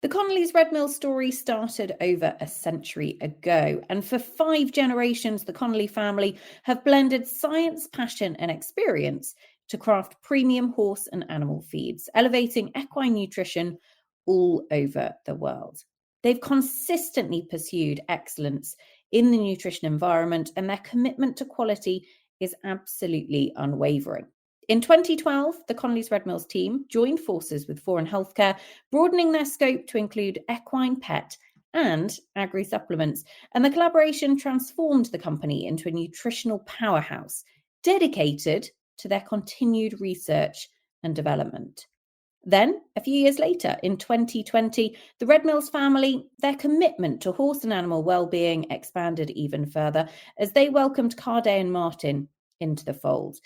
The Connolly's Red Mill story started over a century ago, and for 5 generations, the Connolly family have blended science, passion, and experience to craft premium horse and animal feeds, elevating equine nutrition all over the world. They've consistently pursued excellence in the nutrition environment, and their commitment to quality is absolutely unwavering. In 2012, the Connolly's Red Mills team joined forces with Foreign Healthcare, broadening their scope to include equine, pet, and agri-supplements, and the collaboration transformed the company into a nutritional powerhouse dedicated to their continued research and development. Then, a few years later, in 2020, the Red Mills family, their commitment to horse and animal well-being expanded even further as they welcomed Cardet and Martin into the fold.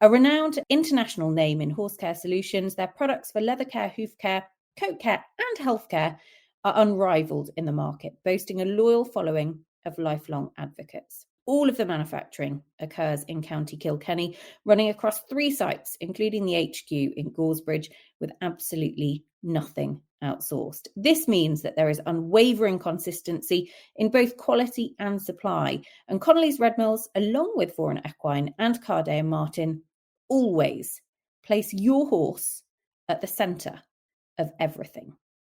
A renowned international name in horse care solutions, their products for leather care, hoof care, coat care, and healthcare are unrivaled in the market, boasting a loyal following of lifelong advocates. All of the manufacturing occurs in County Kilkenny, running across 3 sites, including the HQ in Goresbridge, with absolutely nothing outsourced. This means that there is unwavering consistency in both quality and supply, and Connolly's Red Mills, along with Foreign Equine and Cardet and Martin, always place your horse at the centre of everything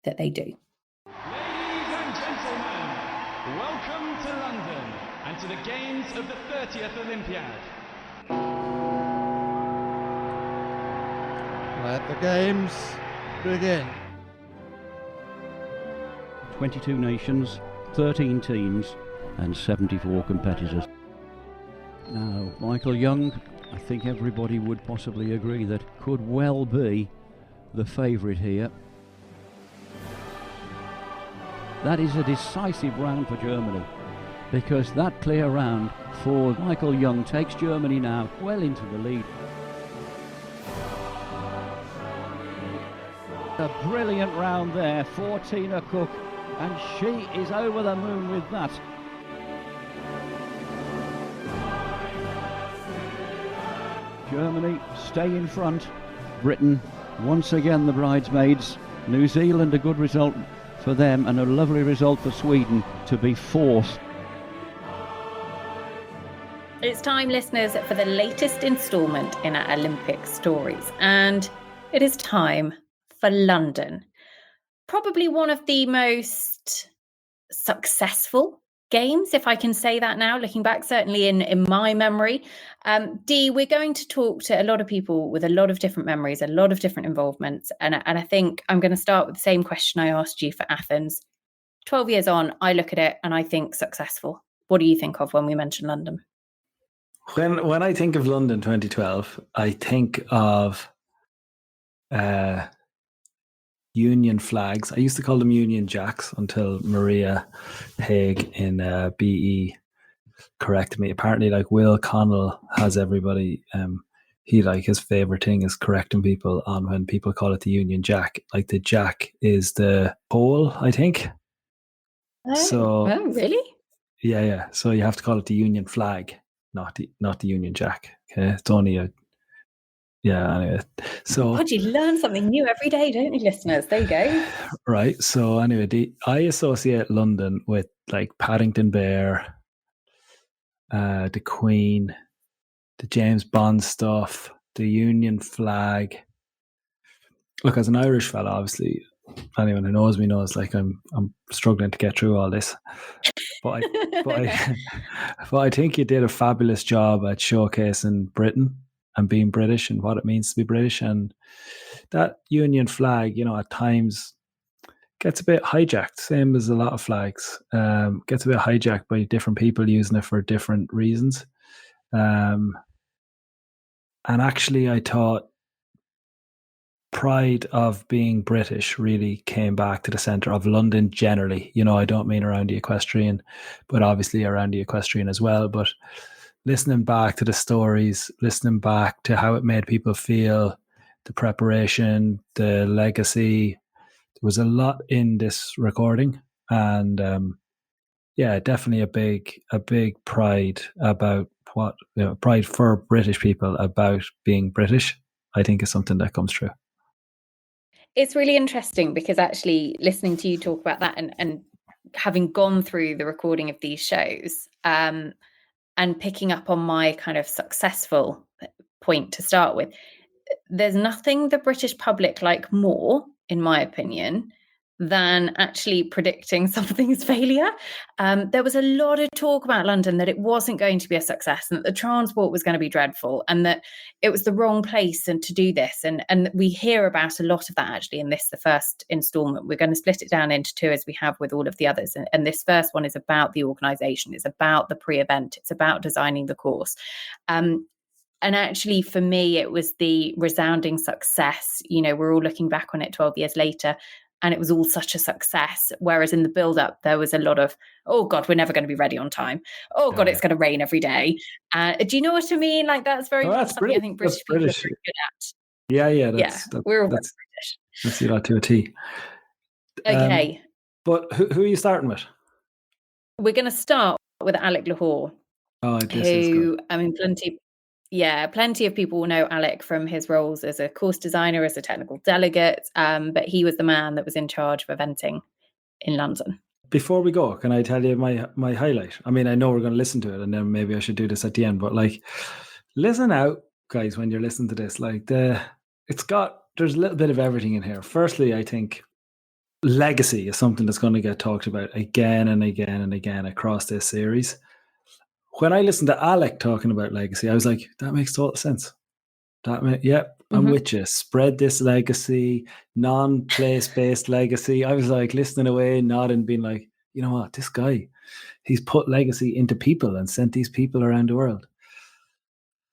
that they do. Ladies and gentlemen, welcome to London and to the games of the 30th Olympiad. Let the games begin. 22 nations, 13 teams and 74 competitors. Now, Michael Young, I think everybody would possibly agree that could well be the favourite here. That is a decisive round for Germany, because that clear round for Michael Young takes Germany now well into the lead. A brilliant round there for Tina Cook, and she is over the moon with that. Germany stay in front. Britain, once again the bridesmaids. New Zealand, a good result for them, and a lovely result for Sweden to be 4th. It's time, listeners, for the latest instalment in our Olympic stories, and it is time for London. Probably one of the most successful games, if I can say that now, looking back, certainly in my memory. Dee, we're going to talk to a lot of people with a lot of different memories, a lot of different involvements. And I think I'm going to start with the same question I asked you for Athens. 12 years on, I look at it and I think successful. What do you think of when we mention London? When I think of London 2012, I think of Union flags. I used to call them Union Jacks until Maria Haig in BE corrected me. Apparently, like, Will Connell has everybody. He, like, his favorite thing is correcting people on when people call it the Union Jack. Like, the Jack is the pole, I think. Oh, really? Yeah. So you have to call it the Union flag, not the Union Jack. Okay, it's only a. Yeah, anyway. So God, you learn something new every day, don't you, listeners? There you go. Right. So anyway, I associate London with, like, Paddington Bear, the Queen, the James Bond stuff, the Union flag. Look, as an Irish fella, obviously, anyone who knows me knows, like, I'm struggling to get through all this. But I think you did a fabulous job at showcasing Britain and being British and what it means to be British. And that Union flag, at times gets a bit hijacked, same as a lot of flags. Gets a bit hijacked by different people using it for different reasons. And actually, I thought pride of being British really came back to the centre of London generally. I don't mean around the equestrian, but obviously around the equestrian as well. But listening back to the stories, listening back to how it made people feel, the preparation, the legacy, there was a lot in this recording. And definitely a big pride about pride for British people about being British, I think, is something that comes through. It's really interesting because actually listening to you talk about that and having gone through the recording of these shows and picking up on my kind of successful point to start with, there's nothing the British public like more, in my opinion, than actually predicting something's failure. There was a lot of talk about London that it wasn't going to be a success and that the transport was going to be dreadful and that it was the wrong place and to do this. And we hear about a lot of that actually in this, the first instalment. We're going to split it down into two as we have with all of the others. And this first one is about the organisation. It's about the pre-event. It's about designing the course. And actually, for me, it was the resounding success. You know, we're all looking back on it 12 years later, and it was all such a success. Whereas in the build-up, there was a lot of, oh, God, we're never going to be ready on time. Oh, God, it's going to rain every day. Do you know what I mean? Like, that's very much something I think British people are very good at. Yeah. We're all British. Let's see that to a T. Okay. But who are you starting with? We're going to start with Alec Lochore. Oh, this is good. I mean, plenty of people will know Alec from his roles as a course designer, as a technical delegate, but he was the man that was in charge of eventing in London. Before we go, can I tell you my highlight? I mean, I know we're going to listen to it, and then maybe I should do this at the end, but like, listen out, guys, when you're listening to this. Like, there's a little bit of everything in here. Firstly, I think legacy is something that's going to get talked about again and again and again across this series. When I listened to Alec talking about legacy, I was like, that makes total sense. I'm with you. Spread this legacy, non-place-based legacy. I was like listening away, nodding, being like, you know what, this guy, he's put legacy into people and sent these people around the world.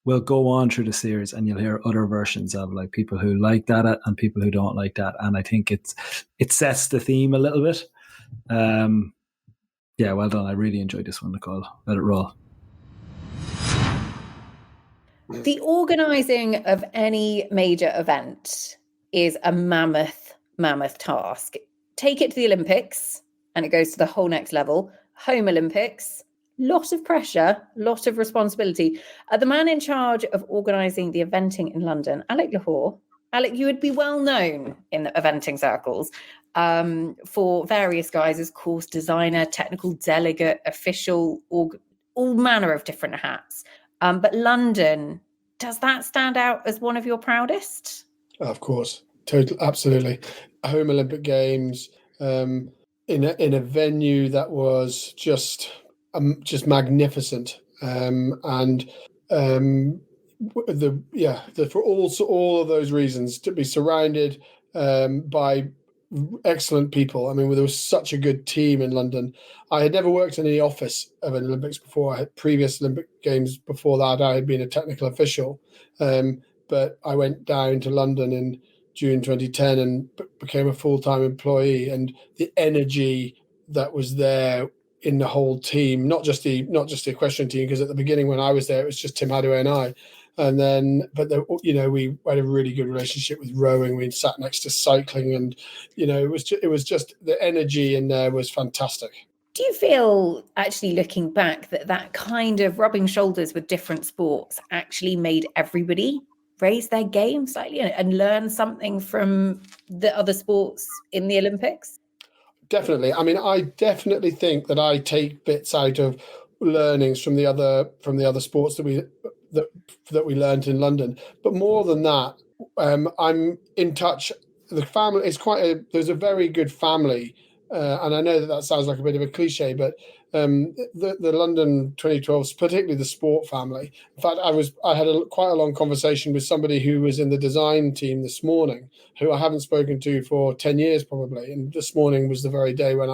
We'll go on through the series and you'll hear other versions of like people who like that and people who don't like that. And I think it sets the theme a little bit. Yeah, well done. I really enjoyed this one, Nicole. Let it roll. The organising of any major event is a mammoth task. Take it to the Olympics and it goes to the whole next level. Home Olympics, lot of pressure, lot of responsibility. The man in charge of organising the eventing in London, Alec Lochore. Alec, you would be well known in the eventing circles for various guises, course designer, technical delegate, official, all manner of different hats. But London, does that stand out as one of your proudest? Of course, absolutely. Home Olympic Games in a venue that was just magnificent, for all of those reasons, to be surrounded by excellent people. I mean, there was such a good team in London. I had never worked in any office of an Olympics before. I had previous Olympic Games before that. I had been a technical official, but I went down to London in June 2010 and became a full-time employee. And the energy that was there in the whole team, not just the equestrian team, because at the beginning when I was there, it was just Tim Hadaway and I. And then, we had a really good relationship with rowing. We sat next to cycling, and it was just the energy in there was fantastic. Do you feel, actually looking back, that kind of rubbing shoulders with different sports actually made everybody raise their game slightly and learn something from the other sports in the Olympics? Definitely. I mean, I definitely think that I take bits out of learnings from the other sports that we learned in London. But more than that, I'm in touch. The family is there's a very good family, and I know that sounds like a bit of a cliche, but the London 2012s, particularly the sport family. In fact, I had quite a long conversation with somebody who was in the design team this morning, who I haven't spoken to for 10 years probably, and this morning was the very day when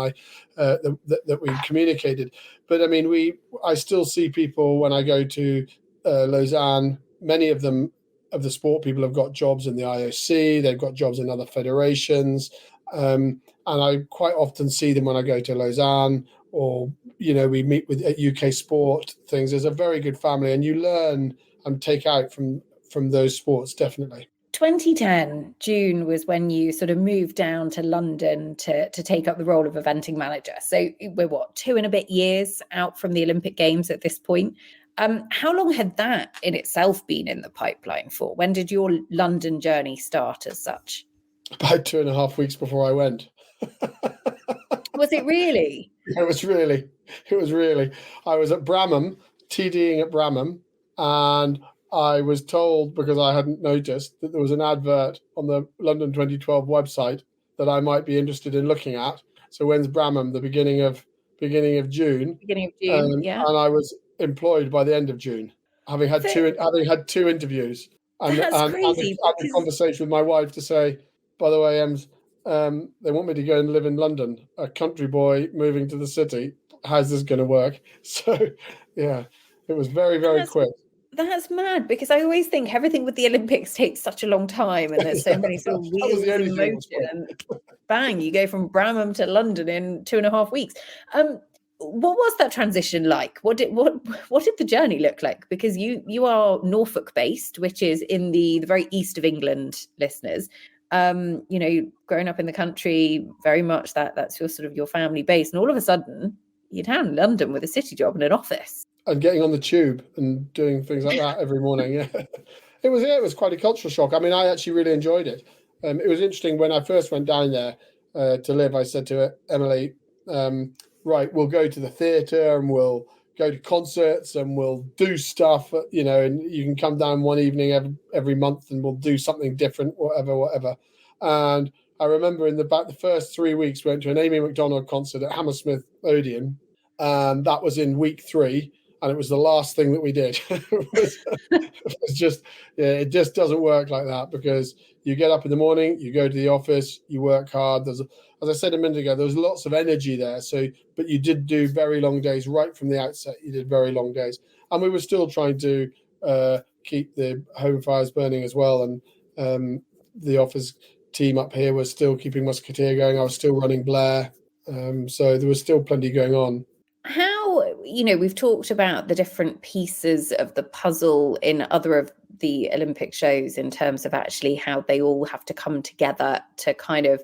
that we communicated. But I mean, I still see people when I go to Lausanne. Many of them, of the sport people, have got jobs in the IOC. They've got jobs in other federations, and I quite often see them when I go to Lausanne, or we meet with at UK Sport things. There's a very good family, and you learn and take out from those sports, definitely. 2010 June was when you sort of moved down to London to take up the role of eventing manager. So we're 2 and a bit years out from the Olympic Games at this point. How long had that in itself been in the pipeline for? When did your London journey start as such? about 2.5 weeks before I went. Was it really? It was really. I was at Bramham, TDing at Bramham, and I was told, because I hadn't noticed, that there was an advert on the London 2012 website that I might be interested in looking at. So when's Bramham? The beginning of June. Beginning of June, yeah. And I was employed by the end of June, having had two interviews, and crazy. a conversation with my wife to say, by the way, they want me to go and live in London, a country boy moving to the city. How's this going to work? So, yeah, it was very, very quick. That's mad, because I always think everything with the Olympics takes such a long time, and there's so many sort of wheels in motion, and bang, you go from Bramham to London in 2.5 weeks. What was that transition like? What did the journey look like? Because you are Norfolk based, which is in the very east of England, listeners. Growing up in the country, very much that's your sort of your family base, and all of a sudden you're down in London with a city job and an office. And getting on the tube and doing things like that every morning. Yeah. It was quite a cultural shock. I mean, I actually really enjoyed it. It was interesting when I first went down there to live. I said to Emily, right, we'll go to the theatre and we'll go to concerts and we'll do stuff, and you can come down one evening every month and we'll do something different, whatever. And I remember in about the first 3 weeks, we went to an Amy McDonald concert at Hammersmith Odeon, and that was in week 3. And it was the last thing that we did. It just doesn't work like that, because you get up in the morning, you go to the office, you work hard. As I said a minute ago, there was lots of energy there. But you did do very long days right from the outset. You did very long days, and we were still trying to keep the home fires burning as well. And the office team up here was still keeping Musketeer going. I was still running Blair, so there was still plenty going on. How, we've talked about the different pieces of the puzzle in other of the Olympic shows in terms of actually how they all have to come together to kind of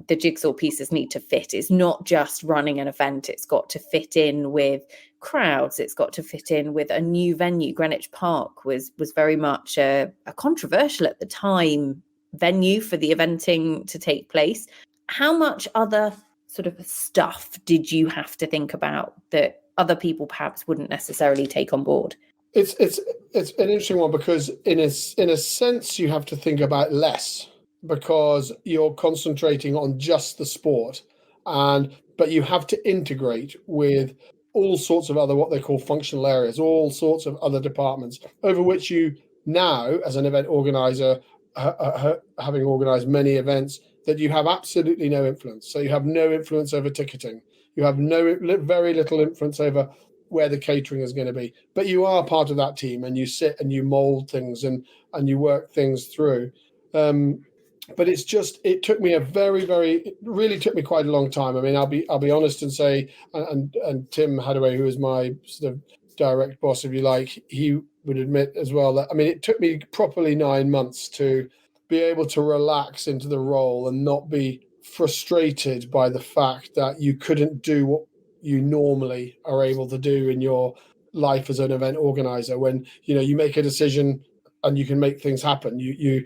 the jigsaw pieces need to fit. It's not just running an event. It's got to fit in with crowds. It's got to fit in with a new venue. Greenwich Park was very much a controversial at the time venue for the eventing to take place. How much other sort of stuff did you have to think about that other people perhaps wouldn't necessarily take on board? It's an interesting one, because in a sense you have to think about less, because you're concentrating on just the sport, but you have to integrate with all sorts of other, what they call functional areas, all sorts of other departments over which you now, as an event organizer, having organized many events, that you have absolutely no influence. So you have no influence over ticketing. You have very little influence over where the catering is going to be. But you are part of that team, and you sit and you mold things and you work things through. But it took me it really took me quite a long time. I mean, I'll be honest and say, and Tim Hadaway, who is my sort of direct boss, if you like, he would admit as well that, I mean, it took me properly 9 months to be able to relax into the role and not be frustrated by the fact that you couldn't do what you normally are able to do in your life as an event organizer. When you make a decision and you can make things happen, you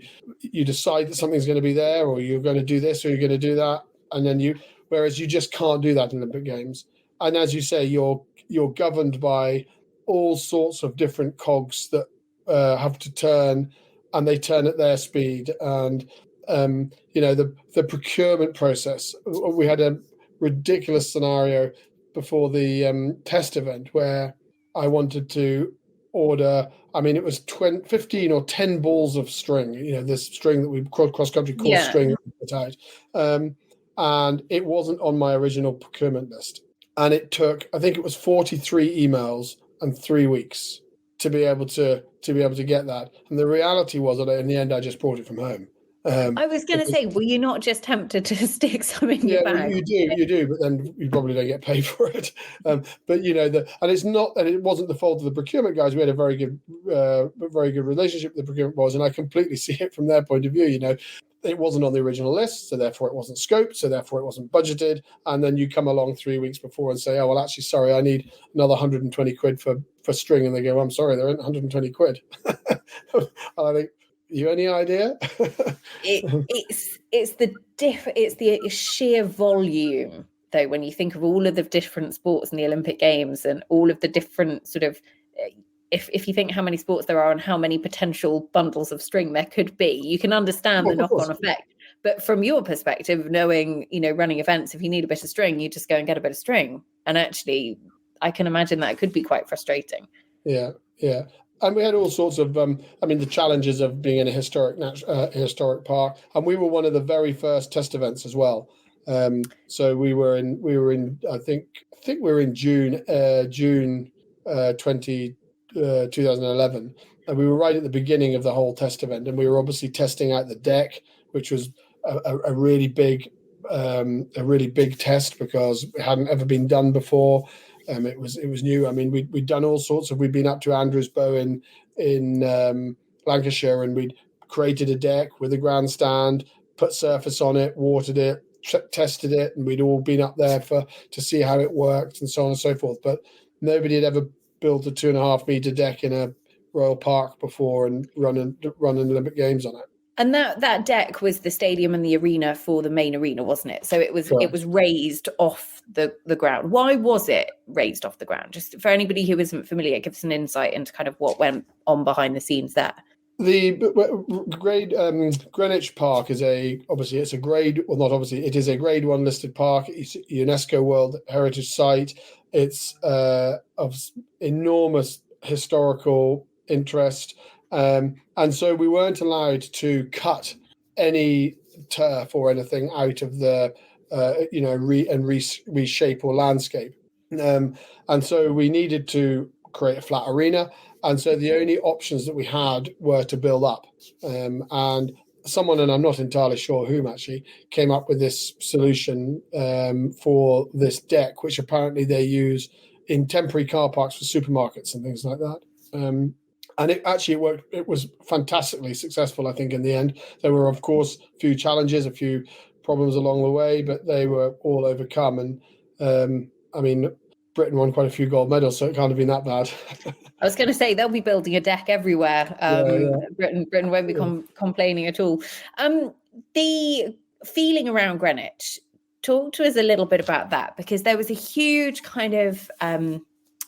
decide that something's going to be there, or you're going to do this, or you're going to do that, and then whereas you just can't do that in Olympic Games. And as you say, you're governed by all sorts of different cogs that have to turn, and they turn at their speed. And the procurement process. We had a ridiculous scenario before the test event where I wanted to order, I mean, it was 15 or 10 balls of string, this string that we cross-country course string that we put out. And it wasn't on my original procurement list. And it took, I think it was 43 emails and 3 weeks to be able to get that. And the reality was that in the end, I just brought it from home. I was going to say, were you not just tempted to stick some in your bag? Yeah, you do, but then you probably don't get paid for it. But and it's not, and it wasn't the fault of the procurement guys. We had a very good relationship with the procurement boys, and I completely see it from their point of view. It wasn't on the original list, so therefore it wasn't scoped, so therefore it wasn't budgeted. And then you come along 3 weeks before and say, oh, well, actually, sorry, I need another 120 quid for string. And they go, I'm sorry, there ain't 120 quid. And I think, You any idea? It's the sheer volume, though, when you think of all of the different sports in the Olympic Games and all of the different sort of, if you think how many sports there are and how many potential bundles of string there could be, you can understand the knock-on effect. But from your perspective, knowing, running events, if you need a bit of string, you just go and get a bit of string. And actually, I can imagine that it could be quite frustrating. Yeah. And we had all sorts of, the challenges of being in a historic park, and we were one of the very first test events as well. So we were in, I think we were in June 2011, and we were right at the beginning of the whole test event, and we were obviously testing out the deck, which was a really big test because it hadn't ever been done before. It was new. I mean, we'd done all sorts of. We'd been up to Andrews Bow in Lancashire, and we'd created a deck with a grandstand, put surface on it, watered it, tested it, and we'd all been up there to see how it worked and so on and so forth. But nobody had ever built a 2.5 meter deck in a Royal Park before and run an Olympic Games on it. And that deck was the stadium and the arena for the main arena, wasn't it? So it was Correct. It was raised off the ground. Why was it raised off the ground? Just for anybody who isn't familiar, give us an insight into kind of what went on behind the scenes there. The Greenwich Park is it is a Grade 1 listed park. It's a UNESCO World Heritage Site. It's of enormous historical interest. And so we weren't allowed to cut any turf or anything out of the, reshape or landscape. And so we needed to create a flat arena. And so the only options that we had were to build up. And someone, and I'm not entirely sure whom actually, came up with this solution for this deck, which apparently they use in temporary car parks for supermarkets and things like that. And it actually worked. It was fantastically successful, I think, in the end. There were, of course, a few challenges, a few problems along the way, but they were all overcome. And Britain won quite a few gold medals, so it can't have been that bad. I was going to say they'll be building a deck everywhere. Britain won't be complaining at all. The feeling around Greenwich, talk to us a little bit about that, because there was a huge kind of...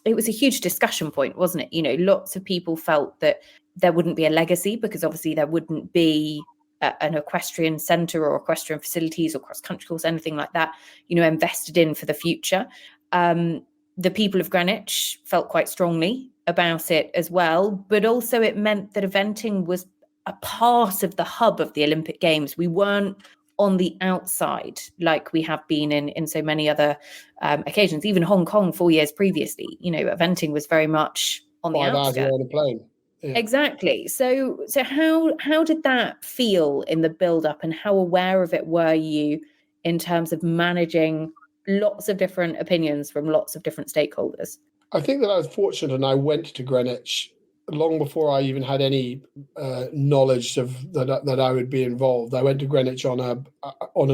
it was a huge discussion point, wasn't it? Lots of people felt that there wouldn't be a legacy because obviously there wouldn't be an equestrian centre or equestrian facilities or cross-country course, anything like that, invested in for the future. The people of Greenwich felt quite strongly about it as well, but also it meant that eventing was a part of the hub of the Olympic Games. We weren't on the outside like we have been in so many other occasions. Even Hong Kong 4 years previously, eventing was very much on the outskirts. On a plane. Yeah. Exactly. So how did that feel in the build-up, and how aware of it were you in terms of managing lots of different opinions from lots of different stakeholders? I think that I was fortunate, and I went to Greenwich long before I even had any knowledge of that I would be involved. I went to Greenwich on an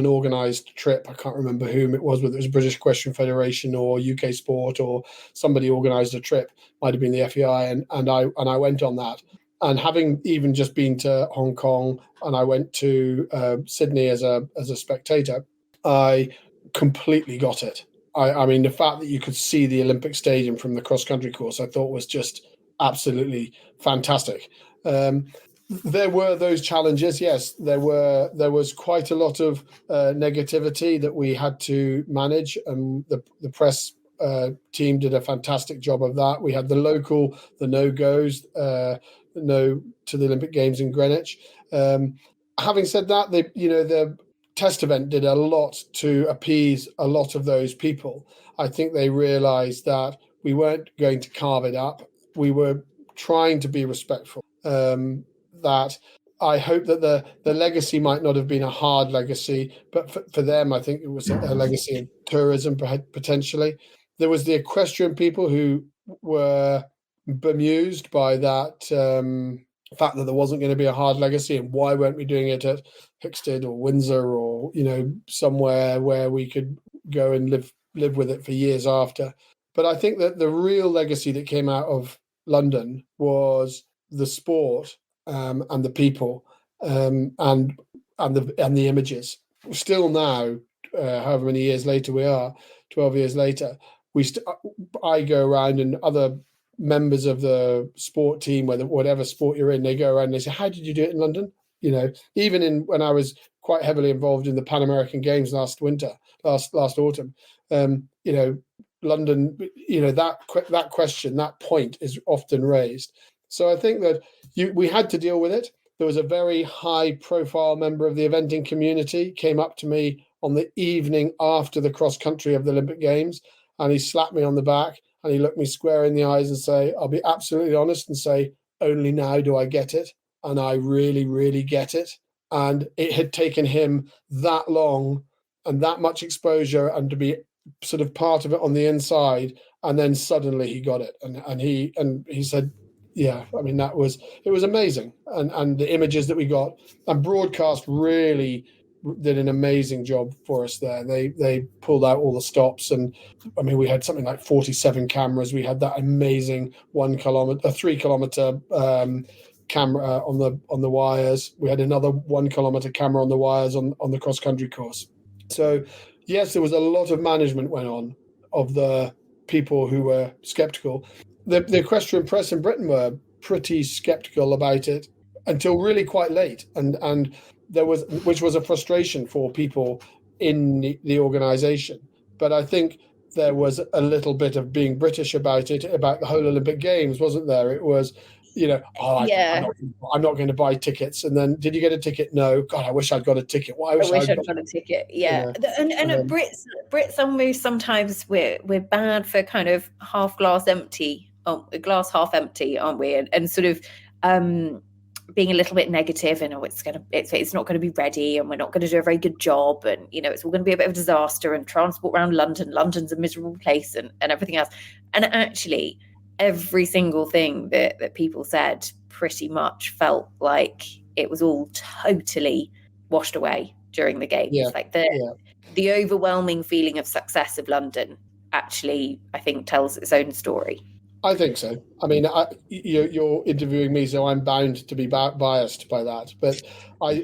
organised trip. I can't remember whom it was, whether it was British Equestrian Federation or UK Sport or somebody organised a trip. Might have been the FEI, and I went on that. And having even just been to Hong Kong, and I went to Sydney as a spectator, I completely got it. I mean, the fact that you could see the Olympic Stadium from the cross-country course, I thought was just absolutely fantastic. There were those challenges. Yes, there was quite a lot of negativity that we had to manage, and the press team did a fantastic job of that. We had the no-goes, no to the Olympic Games in Greenwich. Having said that, the test event did a lot to appease a lot of those people. I think they realized that we weren't going to carve it up. We were trying to be respectful. That I hope that the legacy might not have been a hard legacy, but for them, I think it was a legacy of tourism potentially. There was the equestrian people who were bemused by that fact that there wasn't going to be a hard legacy, and why weren't we doing it at Hickstead or Windsor or somewhere where we could go and live with it for years after. But I think that the real legacy that came out of London was the sport and the people, and the images. Still now, however many years later we are, 12 years later, I go around, and other members of the sport team, whatever sport you're in, they go around and they say, "How did you do it in London?" Even when I was quite heavily involved in the Pan American Games last autumn, London, that question, that point is often raised. So I think that we had to deal with it. There was a very high-profile member of the eventing community came up to me on the evening after the cross country of the Olympic Games, and he slapped me on the back and he looked me square in the eyes and say, "I'll be absolutely honest and say, only now do I get it, and I really, really get it." And it had taken him that long and that much exposure, and to be sort of part of it on the inside, and then suddenly he got it, and he said, "Yeah, I mean, it was amazing," and the images that we got, and broadcast really did an amazing job for us there. They pulled out all the stops, and I mean, we had something like 47 cameras. We had that amazing 3 kilometer camera on the wires. We had another 1 kilometer camera on the wires on the cross country course. So yes, there was a lot of management went on of the people who were skeptical. The equestrian press in Britain were pretty skeptical about it until really quite late, and which was a frustration for people in the organisation. But I think there was a little bit of being British about it, about the whole Olympic Games, wasn't there? It was, I'm not going to buy tickets. And then, did you get a ticket? No. God, I wish I'd got a ticket. I wish I'd got a ticket. Yeah. And Brits almost sometimes we're bad for kind of half glass empty, glass half empty, aren't we? And sort of being a little bit negative, and it's not going to be ready, and we're not going to do a very good job, and it's all going to be a bit of a disaster, and transport around London's a miserable place, and everything else. And actually, every single thing that people said pretty much felt like it was all totally washed away during the games. The overwhelming feeling of success of London actually, I think, tells its own story. I think so. I mean, you're interviewing me, so I'm bound to be biased by that. But I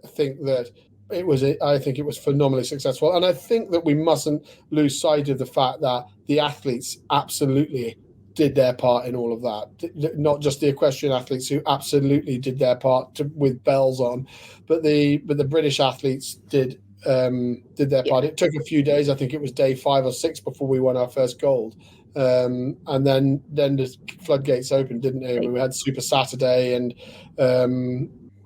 think that it was phenomenally successful, and I think that we mustn't lose sight of the fact that the athletes absolutely did their part in all of that. Not just the equestrian athletes, who absolutely did their part with bells on, but the British athletes did their part. It took a few days. I think it was day 5 or 6 before we won our first gold. And then the floodgates opened, didn't they? We had Super Saturday, and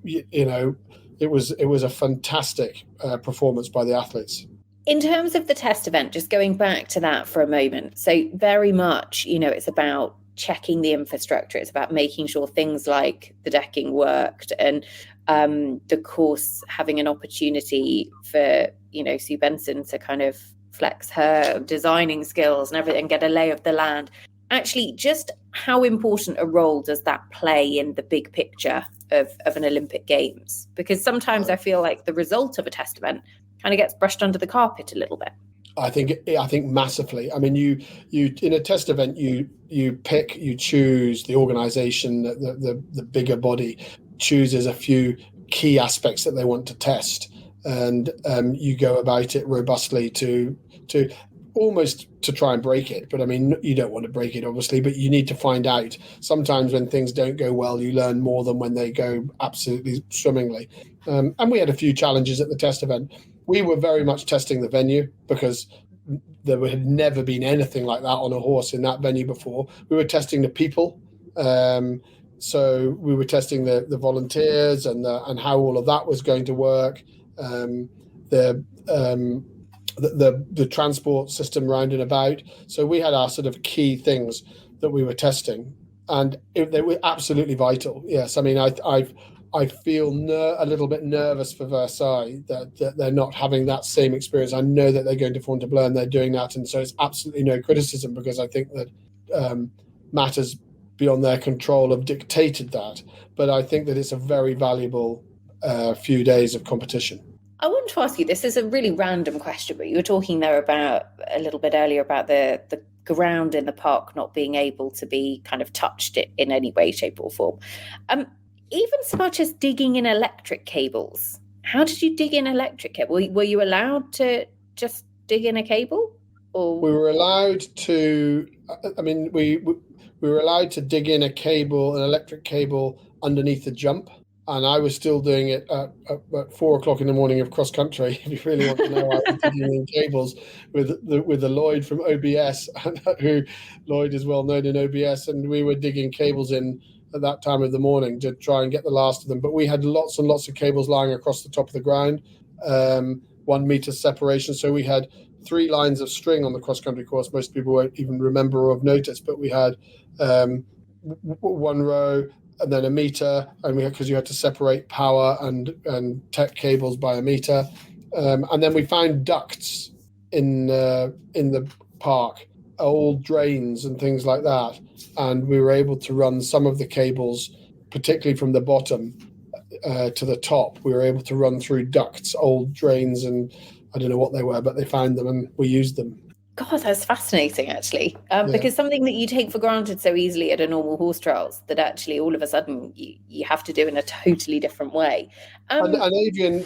it was a fantastic performance by the athletes. In terms of the test event, just going back to that for a moment, so very much, it's about checking the infrastructure. It's about making sure things like the decking worked, and the course having an opportunity for Sue Benson to kind of flex her designing skills and everything, get a lay of the land. Actually, just how important a role does that play in the big picture of an Olympic Games? Because sometimes I feel like the result of a test event kind of gets brushed under the carpet a little bit. I think massively. I mean, you in a test event, you choose the organization, the bigger body chooses a few key aspects that they want to test, and you go about it robustly to almost to try and break it. But I mean, you don't want to break it, obviously, but you need to find out. Sometimes when things don't go well, you learn more than when they go absolutely swimmingly. And we had a few challenges at the test event. We were very much testing the venue, because there had never been anything like that on a horse in that venue before. We were testing the people. So we were testing the volunteers and how all of that was going to work. The transport system round and about. So we had our sort of key things that we were testing, and they were absolutely vital. Yes, I mean, I feel a little bit nervous for Versailles that they're not having that same experience. I know that they're going to Fontainebleau and they're doing that, and so it's absolutely no criticism, because I think that matters beyond their control have dictated that. But I think that it's a very valuable few days of competition. I want to ask you, this is a really random question, but you were talking there about a little bit earlier about the ground in the park not being able to be kind of touched in any way, shape or form. even so much as digging in electric cables. How did you dig in electric cable? Were you allowed to just dig in a cable? Or We were allowed to. I mean, we were allowed to dig in an electric cable underneath the jump, and I was still doing it at 4:00 in the morning of cross country. If you really want to know, I was digging in cables with the Lloyd from OBS, who Lloyd is well known in OBS, and we were digging cables in at that time of the morning to try and get the last of them. But we had lots and lots of cables lying across the top of the ground, 1 meter separation. So we had 3 lines of string on the cross country course. Most people won't even remember or have noticed, but we had 1 row and then a meter, and because you had to separate power and tech cables by a meter, and then we found ducts in the park, old drains and things like that, and we were able to run some of the cables, particularly from the bottom to the top. We were able to run through ducts, old drains, and I don't know what they were, but they found them and we used them. God, that's fascinating, actually, because something that you take for granted so easily at a normal horse trials, that actually all of a sudden you have to do in a totally different way. And Adrian,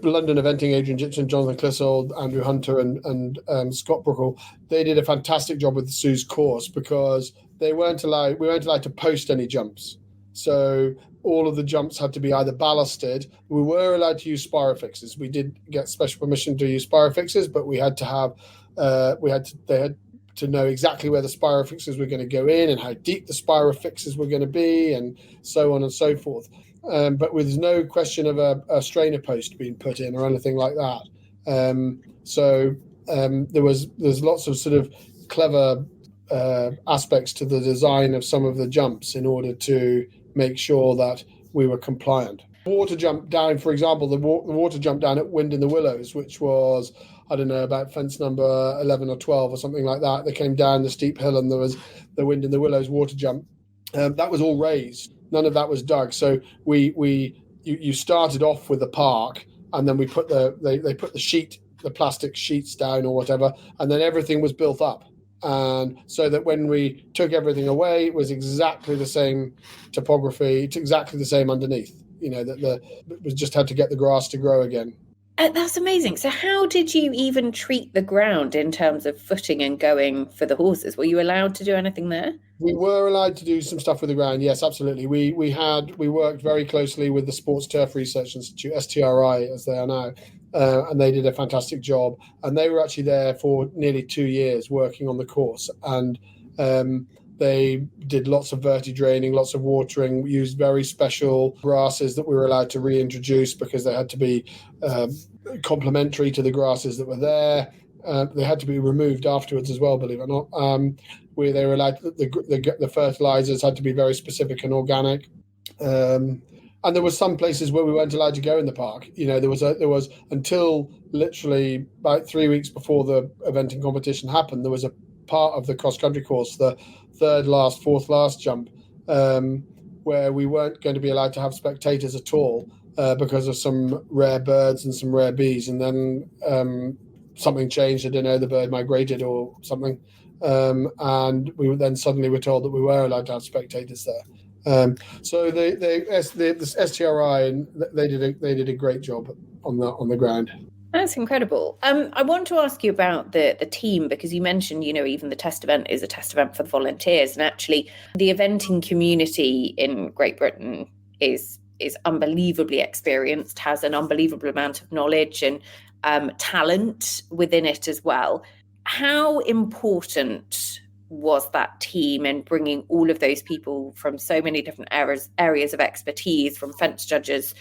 London eventing, Adrian Gibson, Jonathan Clissold, Andrew Hunter, and Scott Brookall, they did a fantastic job with the Sue's course, because we weren't allowed to post any jumps. So all of the jumps had to be either ballasted. We were allowed to use spirofixes. We did get special permission to use spirofixes, but we had to have they had to know exactly where the spirofixes were going to go in and how deep the spirofixes were going to be, and so on and so forth. But with no question of a strainer post being put in or anything like that. There's lots of sort of clever aspects to the design of some of the jumps in order to make sure that we were compliant. Water jump down, for example, the water jump down at Wind in the Willows, which was, I don't know, about fence number 11 or 12 or something like that. They came down the steep hill and there was the Wind in the Willows water jump. That was all raised. None of that was dug. So you started off with the park, and then we put they put the plastic sheets down or whatever, and then everything was built up. And so that when we took everything away, it was exactly the same topography, it's exactly the same underneath. You know, we just had to get the grass to grow again. That's amazing. So how did you even treat the ground in terms of footing and going for the horses? Were you allowed to do anything there? We were allowed to do some stuff with the ground. Yes, absolutely. We worked very closely with the Sports Turf Research Institute, STRI as they are now, and they did a fantastic job. And they were actually there for nearly 2 years working on the course. And they did lots of verti-draining, lots of watering. We used very special grasses that we were allowed to reintroduce because they had to be complementary to the grasses that were there. They had to be removed afterwards as well, believe it or not. Where they were allowed, the fertilizers had to be very specific and organic. And there were some places where we weren't allowed to go in the park. You know, there was until literally about 3 weeks before the eventing competition happened, there was a part of the cross-country course, the fourth last jump, where we weren't going to be allowed to have spectators at all because of some rare birds and some rare bees. And then something changed. I don't know, the bird migrated or something. And we then suddenly were told that we were allowed to have spectators there. So the STRI, and they did a great job on the ground. That's incredible. I want to ask you about the team, because you mentioned, you know, even the test event is a test event for the volunteers, and actually the eventing community in Great Britain is unbelievably experienced, has an unbelievable amount of knowledge and talent within it as well. How important was that team in bringing all of those people from so many different areas of expertise, from fence judges,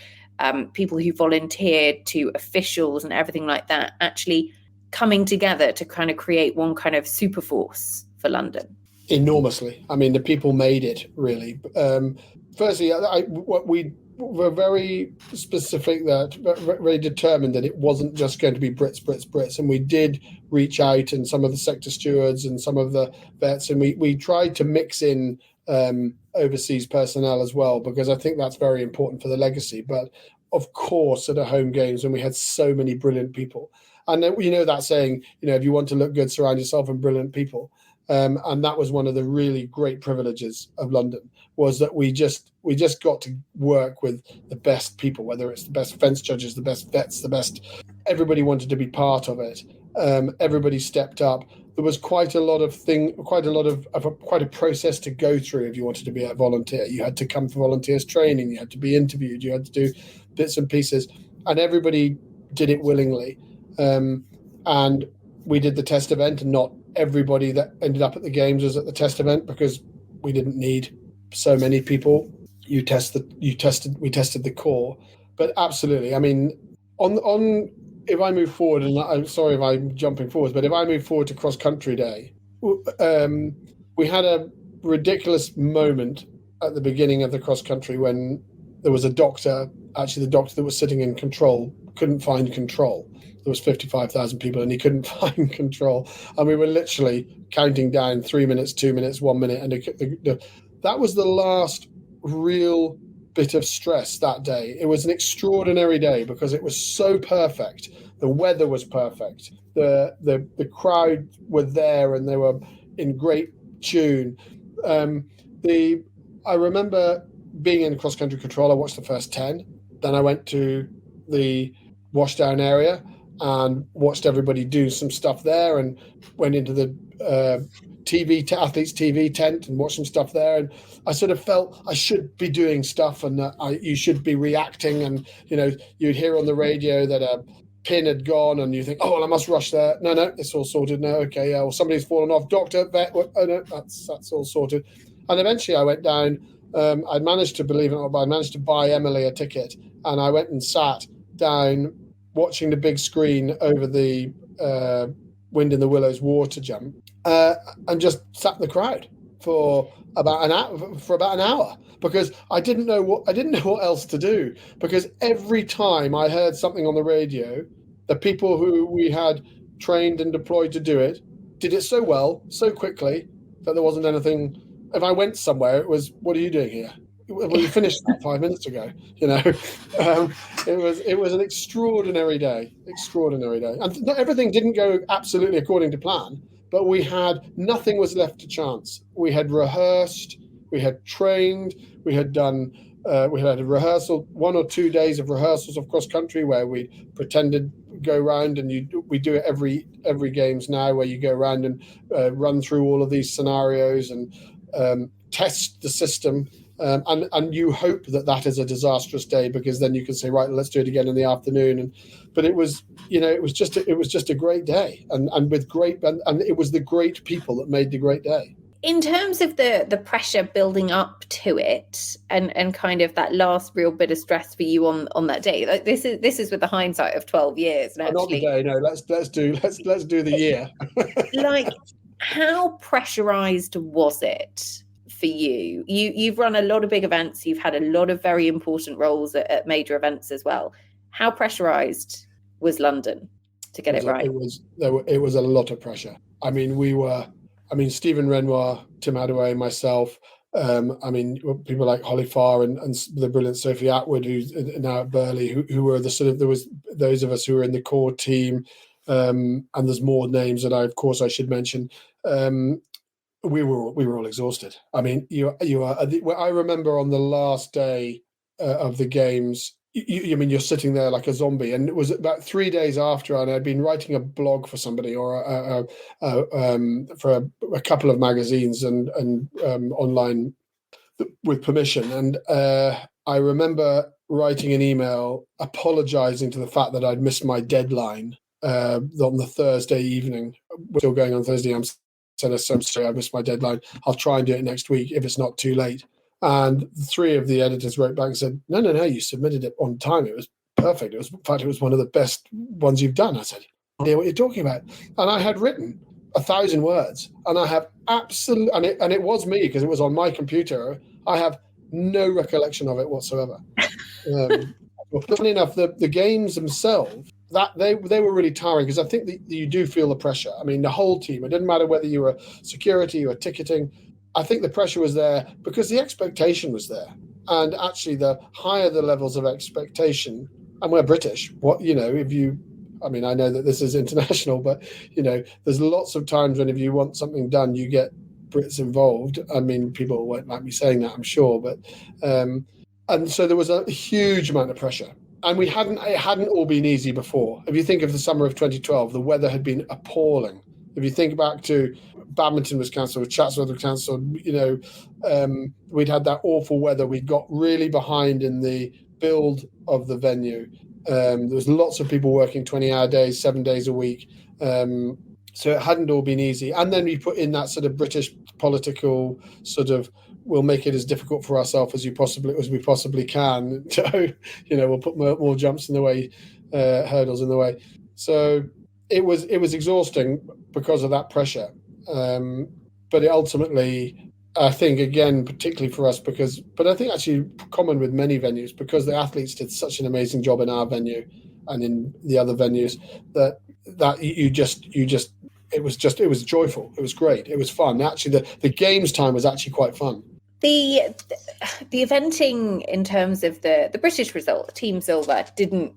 people who volunteered, to officials and everything like that, actually coming together to kind of create one kind of super force for London? Enormously. I mean, the people made it, really. Firstly, we were very specific, very determined that it wasn't just going to be Brits. And we did reach out, and some of the sector stewards and some of the vets, and we tried to mix in overseas personnel as well, because I think that's very important for the legacy. But of course, at a home games, when we had so many brilliant people, and you know that saying, you know, if you want to look good, surround yourself with brilliant people. And that was one of the really great privileges of London, was that we just got to work with the best people, whether it's the best fence judges, the best vets, everybody wanted to be part of it. Everybody stepped up. There was quite a process to go through if you wanted to be a volunteer. You had to come for volunteers training, you had to be interviewed, you had to do bits and pieces, and everybody did it willingly. And we did the test event, and not everybody that ended up at the games was at the test event, because we didn't need so many people. We tested the core. But absolutely, I mean, on if I move forward, and I'm sorry if I'm jumping forward, but if I move forward to cross country day, we had a ridiculous moment at the beginning of the cross country when there was a doctor, actually the doctor that was sitting in control, couldn't find control. There was 55,000 people and he couldn't find control. And we were literally counting down 3 minutes, 2 minutes, 1 minute. And that was the last real bit of stress that day. It was an extraordinary day because it was so perfect. The weather was perfect. The crowd were there and they were in great tune. I remember being in cross-country control. I watched the first 10. Then I went to the washdown area and watched everybody do some stuff there, and went into the athletes TV tent and watched some stuff there. And I sort of felt I should be doing stuff, and you should be reacting. And you'd hear on the radio that a pin had gone, and you think, oh well, I must rush there. No, it's all sorted now. Okay, yeah. Well, somebody's fallen off. Doctor, vet. Oh no, that's all sorted. And eventually, I went down. I managed to, believe it or not, I managed to buy Emily a ticket, and I went and sat down watching the big screen over the Wind in the Willows water jump, and just sat in the crowd for about an hour, because I didn't know what else to do, because every time I heard something on the radio, the people who we had trained and deployed to do it did it so well, so quickly, that there wasn't anything. If I went somewhere, it was, what are you doing here? Well, you finished that 5 minutes ago. It was an extraordinary day, and not everything didn't go absolutely according to plan, but nothing was left to chance. We had rehearsed, we had trained, we had done. We had a rehearsal, 1 or 2 days of rehearsals of cross country where we pretended go around, and we do it every games now, where you go around and run through all of these scenarios and test the system. And you hope that is a disastrous day, because then you can say, right, let's do it again in the afternoon. But it was just a great day, and it was the great people that made the great day. In terms of the pressure building up to it, and kind of that last real bit of stress for you on that day, like this is with the hindsight of 12 years. And not the day, no. Let's do the year. Like, how pressurized was it for you? You've run a lot of big events. You've had a lot of very important roles at major events as well. How pressurized was London to get it right? It was a lot of pressure. I mean, Stephen Renoir, Tim Hadaway, myself. People like Holly Farr and the brilliant Sophie Atwood, who's now at Burley, who were the sort of, there was those of us who were in the core team, and there's more names that I should mention. We were all exhausted. I mean, I remember on the last day of the games, you're sitting there like a zombie, and it was about 3 days after, and I'd been writing a blog for somebody or for a couple of magazines and online with permission, and I remember writing an email apologizing to the fact that I'd missed my deadline on the Thursday evening. We're still going on Thursday. I'm sorry, I missed my deadline. I'll try and do it next week if it's not too late. And 3 of the editors wrote back and said, no, you submitted it on time. It was perfect. It was one of the best ones you've done. I said, I don't know what you're talking about. And I had written 1,000 words, and I have absolutely, and it was me because it was on my computer. I have no recollection of it whatsoever. Funny enough, the games themselves, that they were really tiring, because I think that you do feel the pressure. I mean, the whole team, it didn't matter whether you were security, you were ticketing. I think the pressure was there because the expectation was there. And actually, the higher the levels of expectation, and we're British, I mean, I know that this is international, but, there's lots of times when if you want something done, you get Brits involved. I mean, people won't like me saying that, I'm sure, but and so there was a huge amount of pressure, and it hadn't all been easy before. If you think of the summer of 2012, the weather had been appalling. If you think back to badminton was cancelled, Chatsworth was cancelled, we'd had that awful weather. We got really behind in the build of the venue. There was lots of people working 20-hour days, 7 days a week. So it hadn't all been easy. And then we put in that sort of British political sort of, we'll make it as difficult for ourselves as we possibly can. So, we'll put more jumps in the way, hurdles in the way. So it was exhausting because of that pressure. But it ultimately, I think, again, particularly for us, but I think actually common with many venues, because the athletes did such an amazing job in our venue and in the other venues, that it was joyful. It was great. It was fun. Actually, the games time was actually quite fun. The eventing in terms of the British result, Team Silver, didn't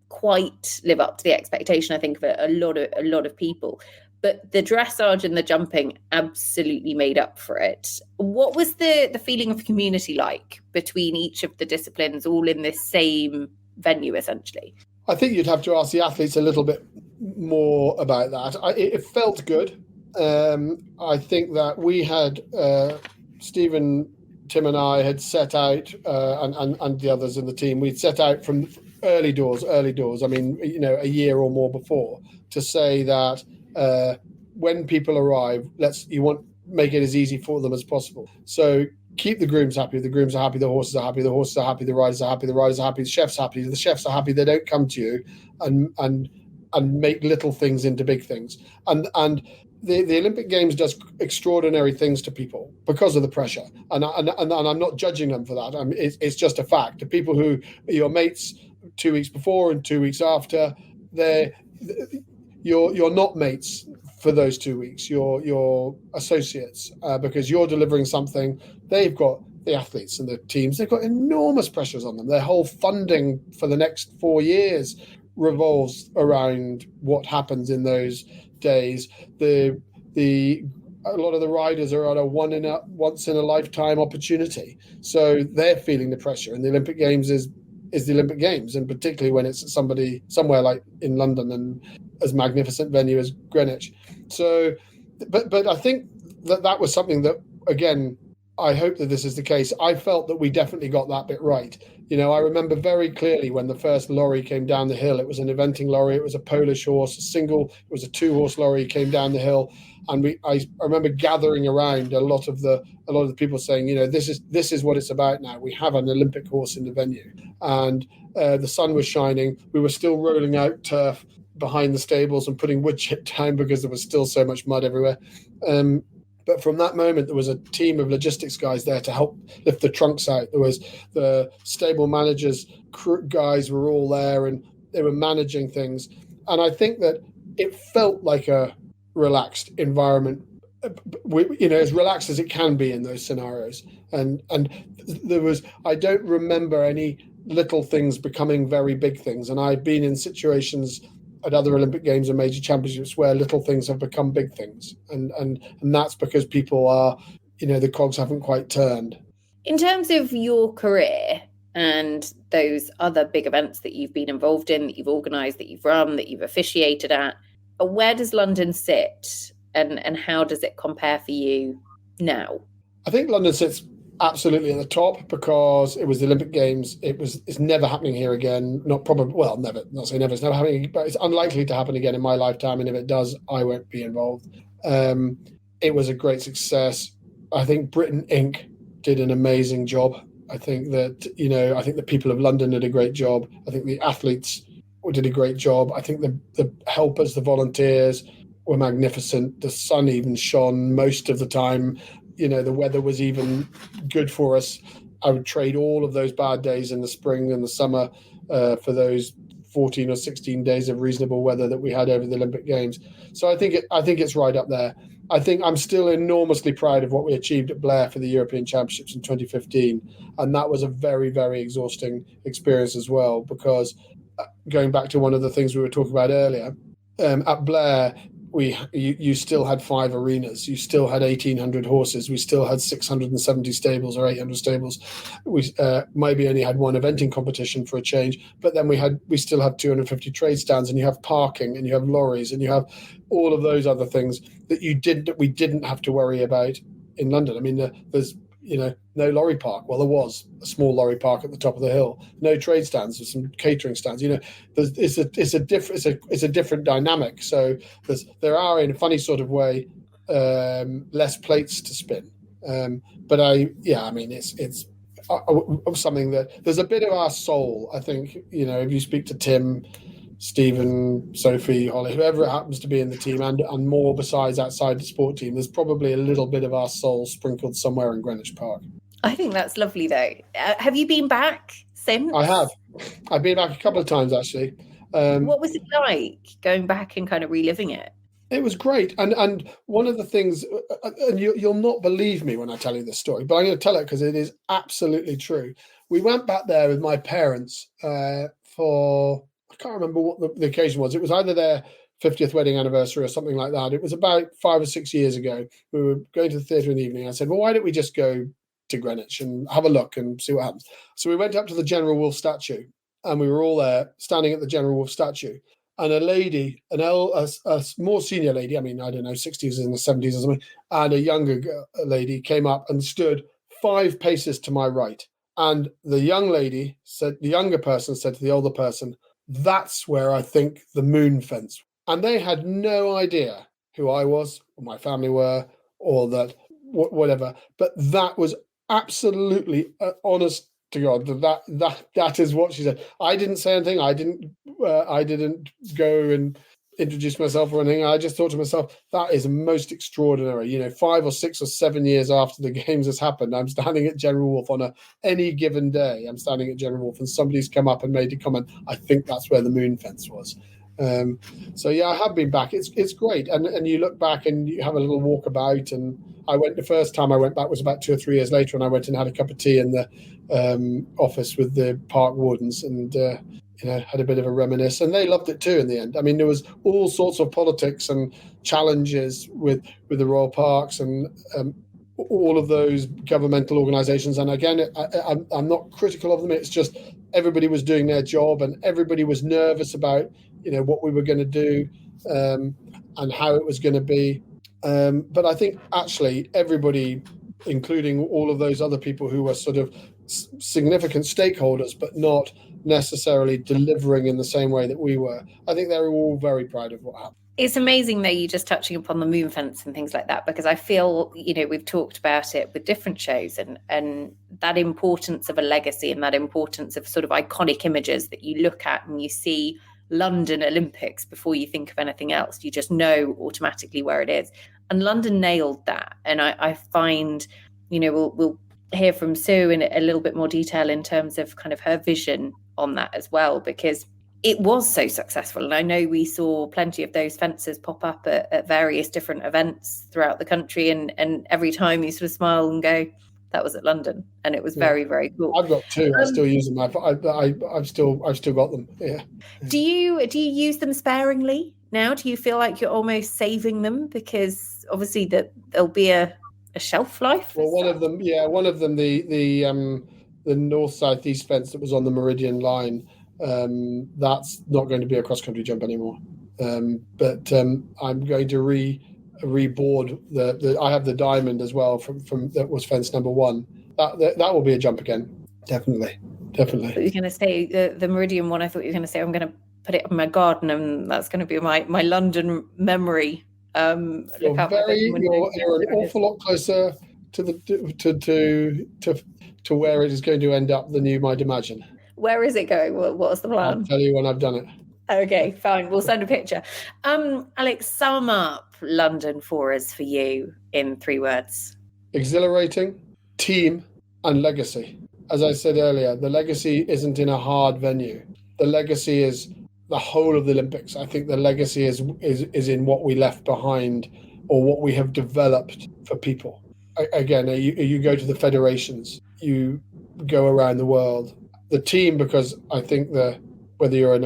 quite live up to the expectation, I think, of a lot of people. But the dressage and the jumping absolutely made up for it. What was the feeling of community like between each of the disciplines, all in this same venue, essentially? I think you'd have to ask the athletes a little bit more about that. It felt good. I think that we had, Stephen, Tim and I had set out, and the others in the team, we'd set out from early doors. I mean, a year or more before, to say that when people arrive, make it as easy for them as possible. So keep the grooms happy. The grooms are happy. The horses are happy. The horses are happy. The riders are happy. The riders are happy. The chefs are happy. The chefs are happy. They don't come to you and make little things into big things. And the Olympic Games does extraordinary things to people because of the pressure. And I'm not judging them for that. It's just a fact. The people who are your mates 2 weeks before and 2 weeks after, you're not mates for those 2 weeks. You're associates because you're delivering something. They've got, the athletes and the teams, they've got enormous pressures on them. Their whole funding for the next 4 years revolves around what happens in those days. A lot of the riders are at a once in a lifetime opportunity, so they're feeling the pressure. And the Olympic Games is the Olympic Games, and particularly when it's somewhere like in London and as magnificent venue as Greenwich. So, but I think that was something that, again, I hope that this is the case. I felt that we definitely got that bit right. I remember very clearly when the first lorry came down the hill. It was an eventing lorry. It was a Polish horse, it was a 2-horse lorry, came down the hill. And I remember gathering around a lot of the people saying, this is what it's about now. We have an Olympic horse in the venue. And the sun was shining. We were still rolling out turf behind the stables and putting wood chip down because there was still so much mud everywhere. But from that moment, there was a team of logistics guys there to help lift the trunks out. There was the stable managers, guys were all there, and they were managing things. And I think that it felt like a relaxed environment, as relaxed as it can be in those scenarios. And I don't remember any little things becoming very big things. And I've been in situations at other Olympic Games and major championships where little things have become big things. And that's because people are, the cogs haven't quite turned. In terms of your career and those other big events that you've been involved in, that you've organised, that you've run, that you've officiated at, where does London sit and how does it compare for you now? I think London sits absolutely at the top because it was the Olympic Games. It's never happening here again. Never. Not say never. It's never happening, but it's unlikely to happen again in my lifetime. And if it does, I won't be involved. It was a great success. I think Britain Inc. did an amazing job. I think that I think the people of London did a great job. I think the athletes did a great job. I think the helpers, the volunteers, were magnificent. The sun even shone most of the time. The weather was even good for us. I would trade all of those bad days in the spring and the summer for those 14 or 16 days of reasonable weather that we had over the Olympic Games. So I think it's right up there. I think I'm still enormously proud of what we achieved at Blair for the European Championships in 2015. And that was a very, very exhausting experience as well, because going back to one of the things we were talking about earlier, at Blair, you still had 5 arenas, you still had 1,800 horses, we still had 670 stables or 800 stables. We maybe only had one eventing competition for a change, but then we still have 250 trade stands, and you have parking, and you have lorries, and you have all of those other things that we didn't have to worry about in London. I mean, there's no lorry park. Well, there was a small lorry park at the top of the hill. No trade stands. There's some catering stands. It's a different dynamic. So there are, in a funny sort of way, less plates to spin. But it's something that there's a bit of our soul. I think if you speak to Tim, Stephen, Sophie, Holly, whoever it happens to be in the team, and more besides outside the sport team, there's probably a little bit of our soul sprinkled somewhere in Greenwich Park. I think that's lovely, though. Have you been back since? I have. I've been back a couple of times, actually. What was it like going back and kind of reliving it? It was great. And one of the things, and you'll not believe me when I tell you this story, but I'm going to tell it because it is absolutely true. We went back there with my parents for... I can't remember what the occasion was. It was either their 50th wedding anniversary or something like that. It was about 5 or 6 years ago. We were going to the theatre in the evening. I said, well, why don't we just go to Greenwich and have a look and see what happens? So we went up to the General Wolfe statue, and we were all there standing at the General Wolfe statue. And a lady, a more senior lady, I mean, I don't know, 60s and the 70s or something, and a younger lady came up and stood 5 paces to my right. And the younger person said to the older person, that's where I think the moon fence. And they had no idea who I was, or my family were, or that whatever. But that was absolutely honest to God. That is what she said. I didn't say anything. I didn't go and introduce myself or anything. I just thought to myself, that is most extraordinary. 5 or 6 or 7 years after the games has happened, I'm standing at General Wolfe on any given day. I'm standing at General Wolfe, and somebody's come up and made a comment. I think that's where the moon fence was. So yeah, I have been back. It's great, and you look back and you have a little walk about. And the first time I went back was about 2 or 3 years later, and I went and had a cup of tea in the office with the park wardens, and had a bit of a reminisce, and they loved it too in the end. I mean, there was all sorts of politics and challenges with the Royal Parks and all of those governmental organisations. And again, I'm not critical of them. It's just everybody was doing their job, and everybody was nervous about what we were going to do and how it was going to be. But I think actually everybody, including all of those other people who were sort of significant stakeholders, but not necessarily delivering in the same way that we were, I think they were all very proud of what happened. It's amazing, though, you just touching upon the moon fence and things like that, because I feel, we've talked about it with different shows, and that importance of a legacy and that importance of sort of iconic images that you look at and you see London Olympics before you think of anything else. You just know automatically where it is. And London nailed that. And I find, we'll hear from Sue in a little bit more detail in terms of kind of her vision on that as well, because it was so successful. And I know we saw plenty of those fences pop up at various different events throughout the country. And every time you sort of smile and go, that was at London. And it was very, very cool. I've got 2. I still use them. I've still got them. Yeah. Do you use them sparingly now? Do you feel like you're almost saving them? Because obviously there'll be a shelf life. Well, one of them, the north-south-east fence that was on the Meridian line, that's not going to be a cross-country jump anymore. But I'm going to reboard I have the diamond as well from that was fence number 1. That will be a jump again. Definitely. But you're going to say the Meridian one. I thought you were going to say I'm going to put it in my garden, and that's going to be my London memory. You're an awful lot closer to where it is going to end up than you might imagine. Where is it going? What's the plan? I'll tell you when I've done it. Okay, fine. We'll send a picture. Alex, sum up London for us for you in 3 words. Exhilarating, team, and legacy. As I said earlier, the legacy isn't in a hard venue. The legacy is the whole of the Olympics. I think the legacy is in what we left behind, or what we have developed for people. Again, you go to the federations, you go around the world. The team, because I think the whether you're in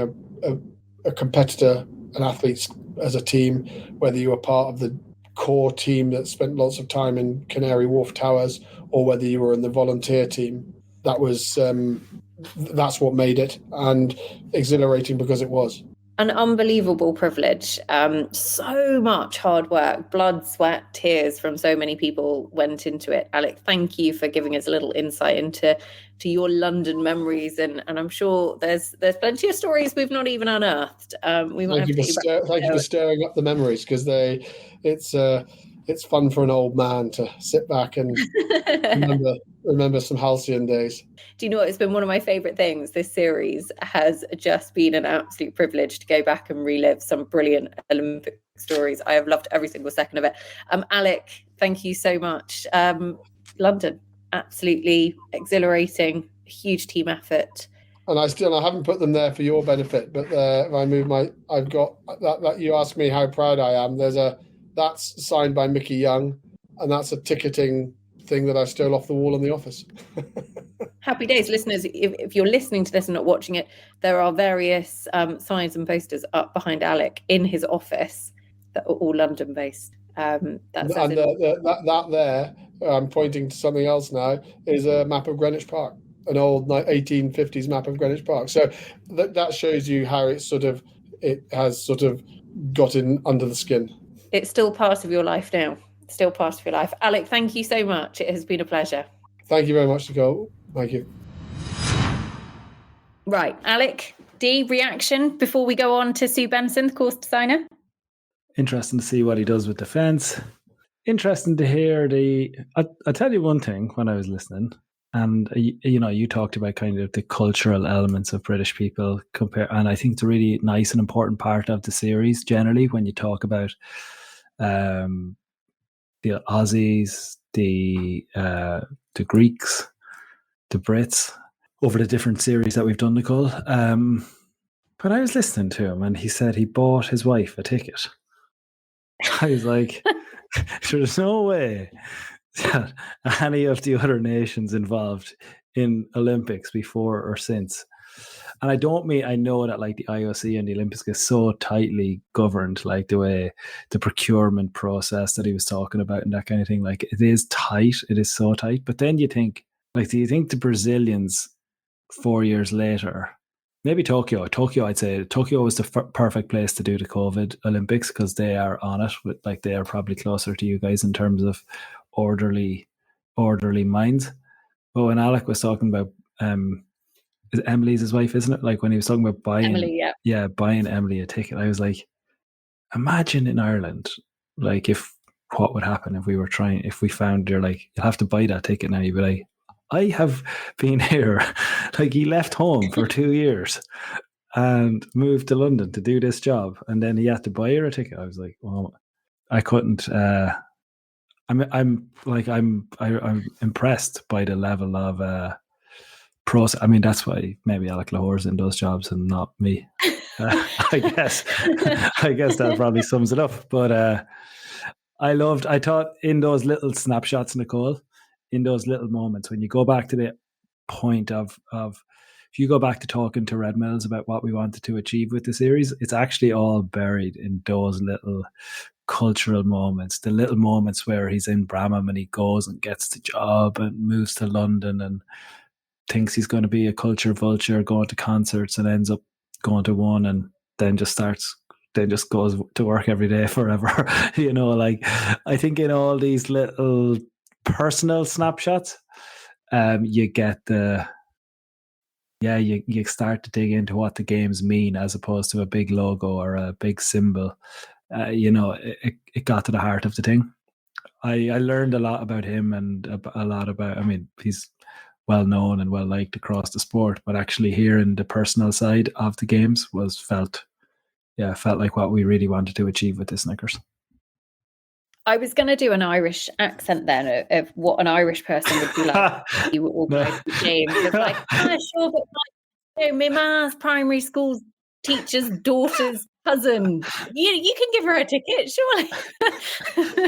a competitor, an athlete as a team, whether you were part of the core team that spent lots of time in Canary Wharf Towers, or whether you were in the volunteer team. That's what made it, and exhilarating because it was. An unbelievable privilege. So much hard work, blood, sweat, tears from so many people went into it. Alec, thank you for giving us a little insight into your London memories, and I'm sure there's plenty of stories we've not even unearthed. We might Thank you for stirring up the memories, because it's fun for an old man to sit back and remember some halcyon days. Do you know what? It's been one of my favourite things. This series has just been an absolute privilege to go back and relive some brilliant Olympic stories. I have loved every single second of it. Alec, thank you so much. London, absolutely exhilarating, huge team effort. And I haven't put them there for your benefit, but if I move I've got that you asked me how proud I am. That's signed by Mickey Young, and that's a ticketing thing that I stole off the wall in the office. Happy days, listeners. If you're listening to this and not watching it, there are various signs and posters up behind Alec in his office that are all London based. I'm pointing to something else now, is a map of Greenwich Park, an old 1850s map of Greenwich Park. So that shows you how it has gotten under the skin. It's still part of your life now. Still part of your life. Alec, thank you so much. It has been a pleasure. Thank you very much, Nicole. Thank you. Right, Alec, D, reaction before we go on to Sue Benson, the course designer? Interesting to see what he does with defence. Interesting to hear I'll tell you one thing when I was listening, and you talked about kind of the cultural elements of British people and I think it's a really nice and important part of the series generally when you talk about the Aussies, the Greeks, the Brits, over the different series that we've done, Nicole. But I was listening to him and he said he bought his wife a ticket. I was like, there's no way that any of the other nations involved in Olympics before or since. And I know that like the IOC and the Olympics is so tightly governed, like the way the procurement process that he was talking about and that kind of thing, like it is tight, it is so tight. But then you think, like, do you think the Brazilians 4 years later, maybe Tokyo, I'd say Tokyo was the perfect place to do the COVID Olympics because they are on it, with like they are probably closer to you guys in terms of orderly minds. But when Alec was talking about Emily's his wife, isn't it? Like when he was talking about buying Emily, buying Emily a ticket, I was like, imagine in Ireland, like what would happen if we found you're like, you'll have to buy that ticket now. You'd be like, I have been here. Like he left home for 2 years and moved to London to do this job, and then he had to buy her a ticket. I was like, well, I couldn't. I'm impressed by the level of process. I mean, that's why maybe Alec Lochore's in those jobs and not me. I guess that probably sums it up. But I thought in those little snapshots, Nicole, in those little moments, when you go back to the point of if you go back to talking to Red Mills about what we wanted to achieve with the series, it's actually all buried in those little cultural moments, the little moments where he's in Bramham and he goes and gets the job and moves to London and thinks he's going to be a culture vulture, going to concerts and ends up going to one, and then just goes to work every day forever. Like I think in all these little personal snapshots, you get you start to dig into what the games mean as opposed to a big logo or a big symbol. It got to the heart of the thing. I learned a lot about him and a lot about, I mean, he's well known and well liked across the sport, but actually hearing the personal side of the games felt like what we really wanted to achieve with the Snickers. I was going to do an Irish accent then of what an Irish person would be like. You were organised the games. It's like, sure, but like, my ma's primary school teacher's daughter's cousin. You can give her a ticket, surely.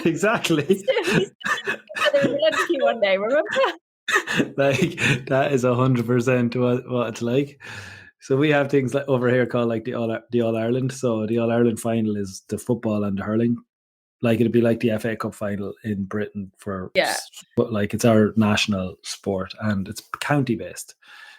Exactly. He's together in the lunch queue one day, remember? Like that is 100% what it's like. So we have things like over here called like the All Ireland. So the All Ireland final is the football and the hurling. Like it'd be like the FA Cup final in Britain but like it's our national sport and it's county based.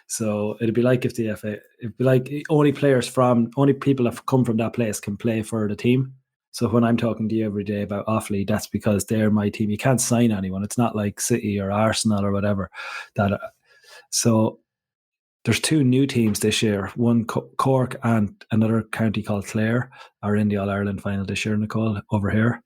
So it'd be like if it'd be like only people that come from that place can play for the team. So when I'm talking to you every day about Offaly, that's because they're my team. You can't sign anyone. It's not like City or Arsenal or whatever. So there's two new teams this year. One Cork and another county called Clare are in the All Ireland final this year, Nicole, over here.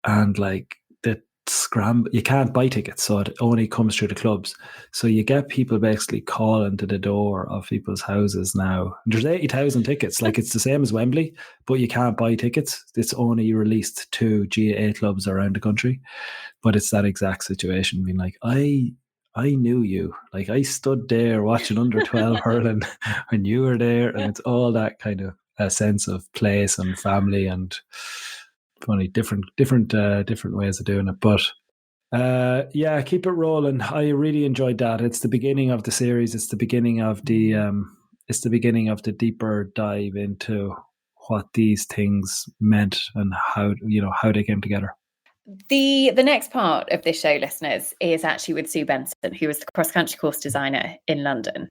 And like the scramble, you can't buy tickets, so it only comes through the clubs. So you get people basically calling to the door of people's houses now. And there's 80,000 tickets. Like it's the same as Wembley, but you can't buy tickets. It's only released to GAA clubs around the country. But it's that exact situation. Being like, I knew you. Like I stood there watching under 12 hurling when you were there, and it's all that kind of a sense of place and family and funny different ways of doing it. But yeah, keep it rolling. I really enjoyed that. It's the beginning of the series. It's the beginning of the deeper dive into what these things meant and how they came together. The next part of this show, listeners, is actually with Sue Benson, who is the cross-country course designer in London.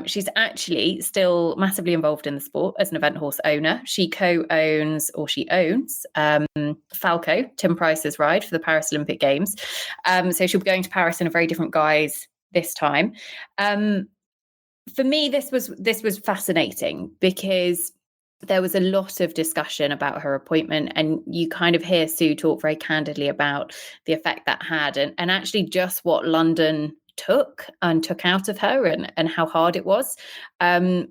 She's actually still massively involved in the sport as an event horse owner. She owns Falco, Tim Price's ride for the Paris Olympic Games. So she'll be going to Paris in a very different guise this time. For me, this was fascinating because there was a lot of discussion about her appointment, and you kind of hear Sue talk very candidly about the effect that had and actually just what London took out of her and how hard it was. I'm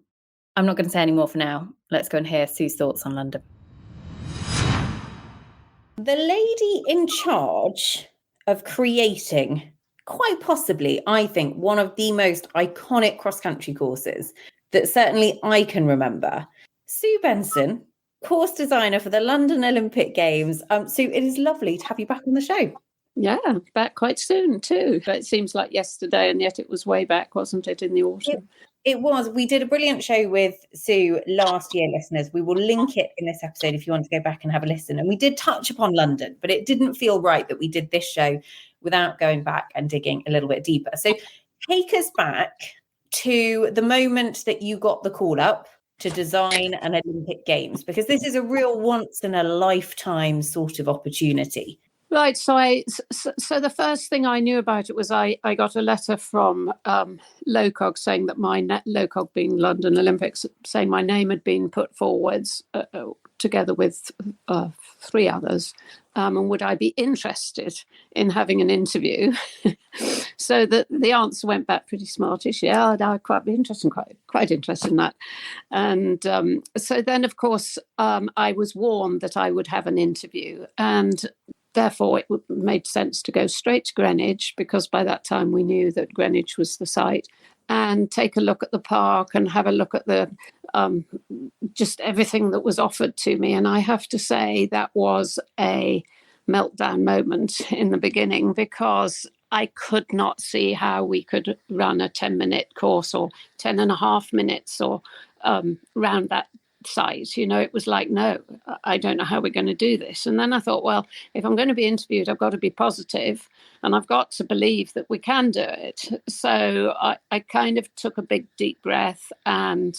not going to say any more for now. Let's go and hear Sue's thoughts on London. The lady in charge of creating, quite possibly, I think, one of the most iconic cross-country courses that certainly I can remember. Sue Benson, course designer for the London Olympic Games. Sue, it is lovely to have you back on the show. Yeah, back quite soon too. But it seems like yesterday, and yet it was way back, wasn't it, in the autumn? It was. We did a brilliant show with Sue last year, listeners. We will link it in this episode if you want to go back and have a listen. And we did touch upon London, but it didn't feel right that we did this show without going back and digging a little bit deeper. So take us back to the moment that you got the call up to design an Olympic Games, because this is a real once in a lifetime sort of opportunity. Right. So the first thing I knew about it was I got a letter from LOCOG saying that LOCOG being London Olympics, saying my name had been put forwards together with 3 others. And would I be interested in having an interview? So the answer went back pretty smartish. Yeah, I'd quite be interested, quite interested in that. And so then, of course, I was warned that I would have an interview, and therefore it made sense to go straight to Greenwich, because by that time we knew that Greenwich was the site, and take a look at the park and have a look at the just everything that was offered to me. And I have to say that was a meltdown moment in the beginning, because I could not see how we could run a 10-minute course or 10 and a half minutes or round that site. It was like, no, I don't know how we're going to do this. And then I thought, well, if I'm going to be interviewed, I've got to be positive and I've got to believe that we can do it. So I kind of took a big deep breath and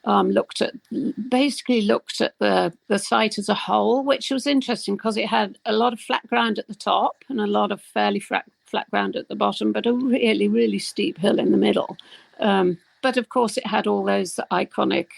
looked at the site as a whole, which was interesting because it had a lot of flat ground at the top and a lot of fairly flat ground at the bottom, but a really, really steep hill in the middle. But of course, it had all those iconic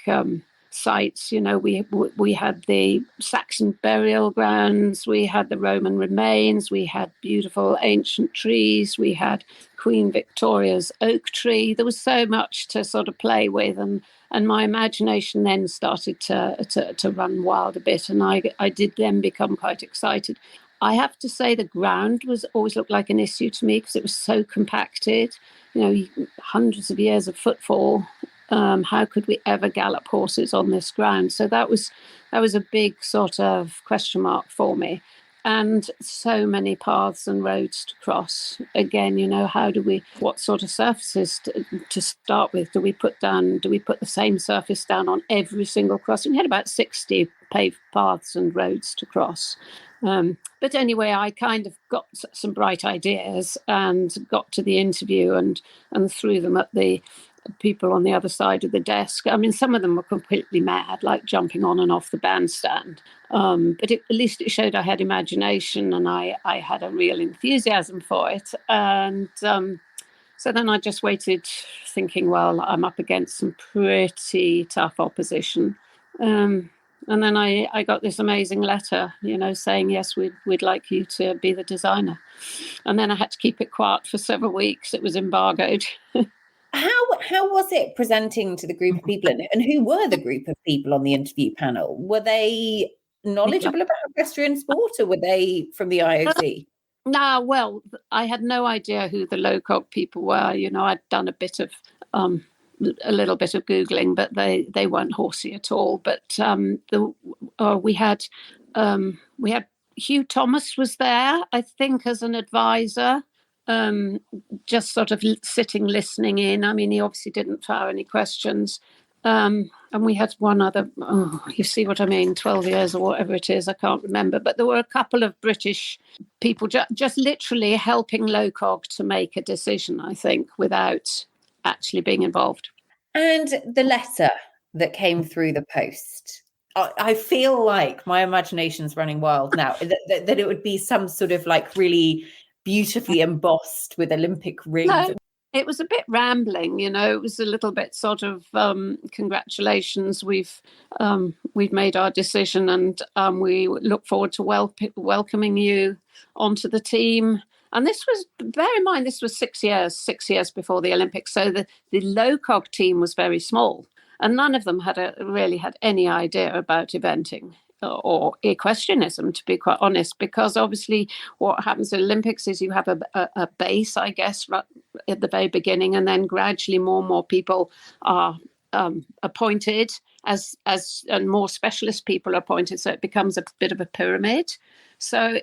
sites. We had the Saxon burial grounds, we had the Roman remains, we had beautiful ancient trees, we had Queen Victoria's oak tree. There was so much to sort of play with, and my imagination then started to run wild a bit, and I did then become quite excited. I have to say the ground always looked like an issue to me because it was so compacted. Hundreds of years of footfall. How could we ever gallop horses on this ground? So that was a big sort of question mark for me. and so many paths and roads to cross. Again, what sort of surfaces to start with? Do we put the same surface down on every single crossing? We had about 60 paved paths and roads to cross. But anyway, I kind of got some bright ideas and got to the interview and threw them at the people on the other side of the desk. I mean, some of them were completely mad, like jumping on and off the bandstand. But at least it showed I had imagination and I had a real enthusiasm for it. And so then I just waited, thinking, well, I'm up against some pretty tough opposition. And then I got this amazing letter, saying, yes, we'd like you to be the designer. And then I had to keep it quiet for several weeks. It was embargoed. How was it presenting to the group of people, and who were the group of people on the interview panel? Were they knowledgeable about equestrian sport, or were they from the IOC? No, well, I had no idea who the Lochore people were. I'd done a little bit of Googling, but they weren't horsey at all. But we had Hugh Thomas was there, I think, as an advisor. Just sort of sitting, listening in. I mean, he obviously didn't fire any questions. And we had one other, you see what I mean, 12 years or whatever it is, I can't remember. But there were a couple of British people just literally helping Lochore to make a decision, I think, without actually being involved. And the letter that came through the post, I feel like my imagination's running wild now, that it would be some sort of like really beautifully embossed with Olympic rings. No, it was a bit rambling, it was a little bit sort of congratulations, we've made our decision, and we look forward to welcoming you onto the team. And this was, bear in mind, this was 6 years before the Olympics, so the Lochore team was very small, and none of them really had any idea about eventing or equestrianism, to be quite honest, because obviously what happens at Olympics is you have a base, I guess, right at the very beginning, and then gradually more and more people are appointed as and more specialist people are appointed, so it becomes a bit of a pyramid. So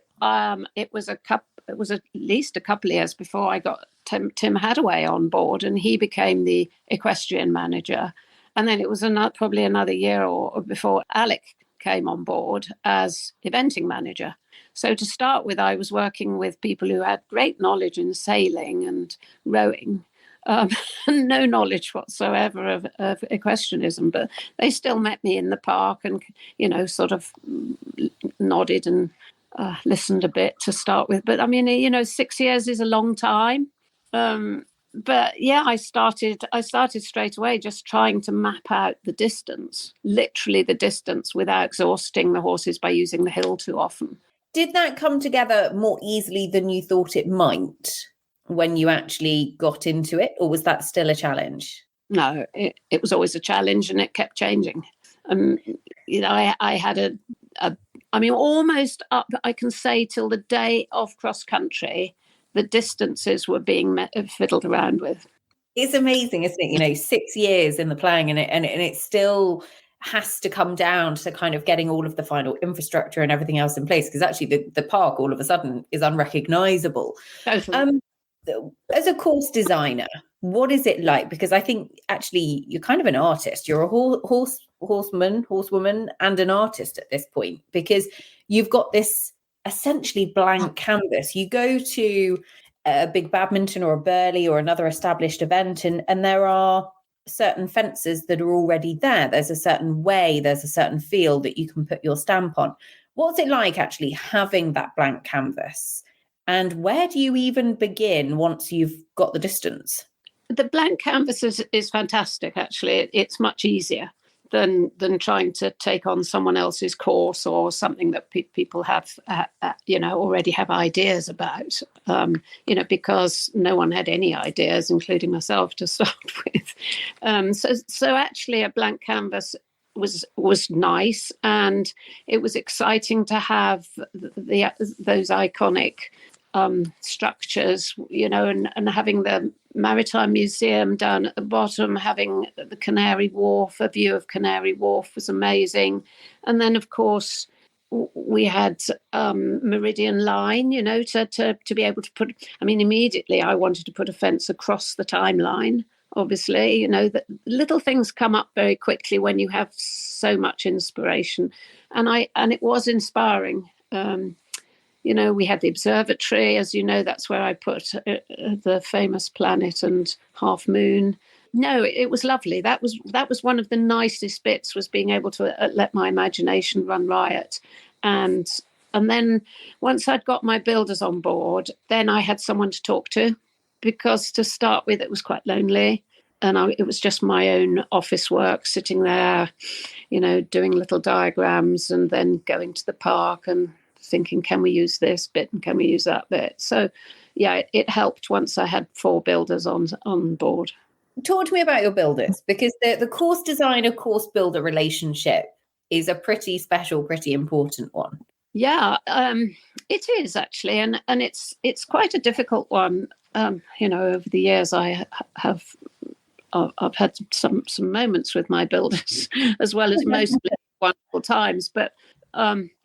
it was at least a couple of years before I got Tim Hadaway on board, and he became the equestrian manager. And then it was probably another year or before Alec came on board as eventing manager. So to start with, I was working with people who had great knowledge in sailing and rowing, no knowledge whatsoever of equestrianism, but they still met me in the park and, sort of nodded and listened a bit to start with. But I mean, 6 years is a long time. But yeah, I started straight away just trying to map out the distance, literally the distance, without exhausting the horses by using the hill too often. Did that come together more easily than you thought it might when you actually got into it, or was that still a challenge? No, it was always a challenge, and it kept changing. I had almost up, I can say, till the day of cross country, the distances were being fiddled around with. It's amazing, isn't it? 6 years in the playing, and it still has to come down to kind of getting all of the final infrastructure and everything else in place, because actually the park all of a sudden is unrecognizable. Totally. As a course designer, what is it like? Because I think actually you're kind of an artist. You're a horsewoman, and an artist at this point, because you've got this essentially blank canvas. You go to a big badminton or a Burley or another established event, and there are certain fences that are already there. There's a certain way, there's a certain feel that you can put your stamp on. What's it like actually having that blank canvas? And where do you even begin once you've got the distance? The blank canvas is fantastic, actually. It's much easier than trying to take on someone else's course or something that people have, already have ideas about, because no one had any ideas, including myself, to start with. So actually a blank canvas was nice, and it was exciting to have those iconic structures, and having the Maritime Museum down at the bottom, having the Canary Wharf, a view of Canary Wharf was amazing. And then, of course, we had Meridian line, to be able to put. I mean, immediately I wanted to put a fence across the timeline. Obviously, that little things come up very quickly when you have so much inspiration, and it was inspiring. We had the observatory, as you know, that's where I put the famous planet and half moon. No, it was lovely. That was one of the nicest bits, was being able to let my imagination run riot. And then once I'd got my builders on board, then I had someone to talk to, because to start with, it was quite lonely. And it was just my own office work, sitting there, doing little diagrams, and then going to the park and thinking, can we use this bit and can we use that bit? So, yeah, it helped once I had 4 builders on board. Talk to me about your builders, because the course designer, course builder relationship is a pretty special, pretty important one. Yeah, it is actually, and it's quite a difficult one. Over the years, I've had some moments with my builders, as well as mostly wonderful times. But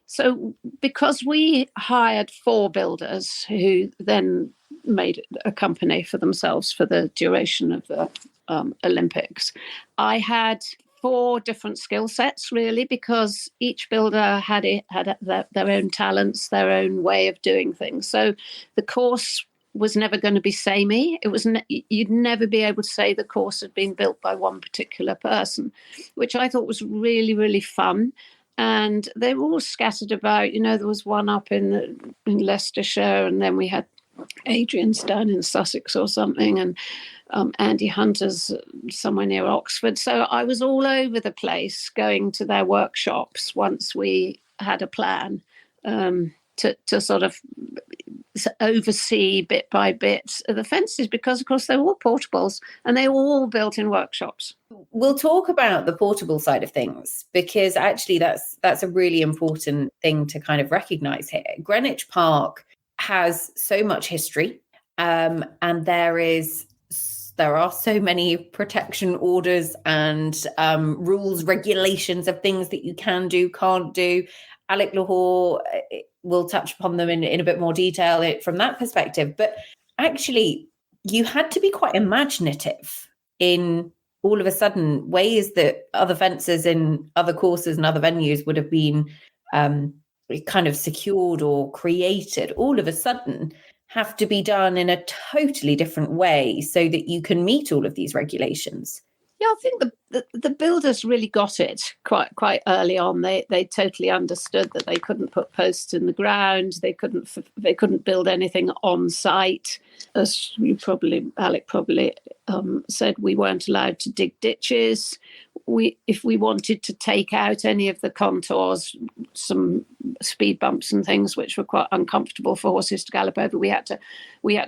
so because we hired 4 builders who then made a company for themselves for the duration of the Olympics, I had 4 different skill sets, really, because each builder had their own talents, their own way of doing things. So the course was never going to be samey. You'd never be able to say the course had been built by one particular person, which I thought was really, really fun. And they were all scattered about. There was one up in Leicestershire, and then we had Adrian's down in Sussex or something, and Andy Hunter's somewhere near Oxford. So I was all over the place, going to their workshops once we had a plan, to sort of oversee bit by bit the fences, because of course they're all portables and they were all built in workshops. We'll talk about the portable side of things, because actually that's a really important thing to kind of recognize here. Greenwich Park has so much history, and there are so many protection orders and rules, regulations of things that you can do, can't do. Alec Lochore will touch upon them in a bit more detail from that perspective. But actually, you had to be quite imaginative in all of a sudden ways that other fences in other courses and other venues would have been kind of secured or created, all of a sudden have to be done in a totally different way so that you can meet all of these regulations. Yeah, I think the builders really got it quite early on. They totally understood that they couldn't put posts in the ground. They couldn't build anything on site. As Alec probably said, we weren't allowed to dig ditches. If we wanted to take out any of the contours, some speed bumps and things which were quite uncomfortable for horses to gallop over, we had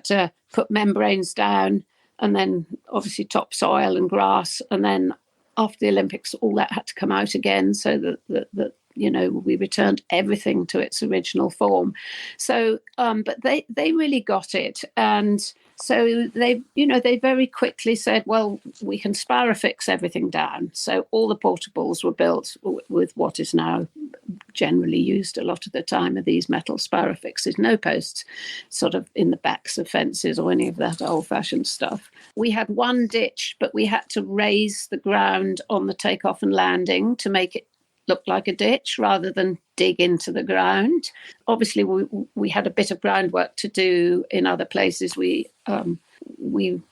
to put membranes down, and then obviously topsoil and grass. And then after the Olympics, all that had to come out again, so that we returned everything to its original form. So, but they really got it. And so they very quickly said, well, we can Spirafix everything down. So all the portables were built with what is now generally used a lot of the time, are these metal Spirafixes, no posts sort of in the backs of fences or any of that old-fashioned stuff. We had one ditch, but we had to raise the ground on the takeoff and landing to make it look like a ditch rather than dig into the ground. Obviously, we had a bit of groundwork to do in other places. We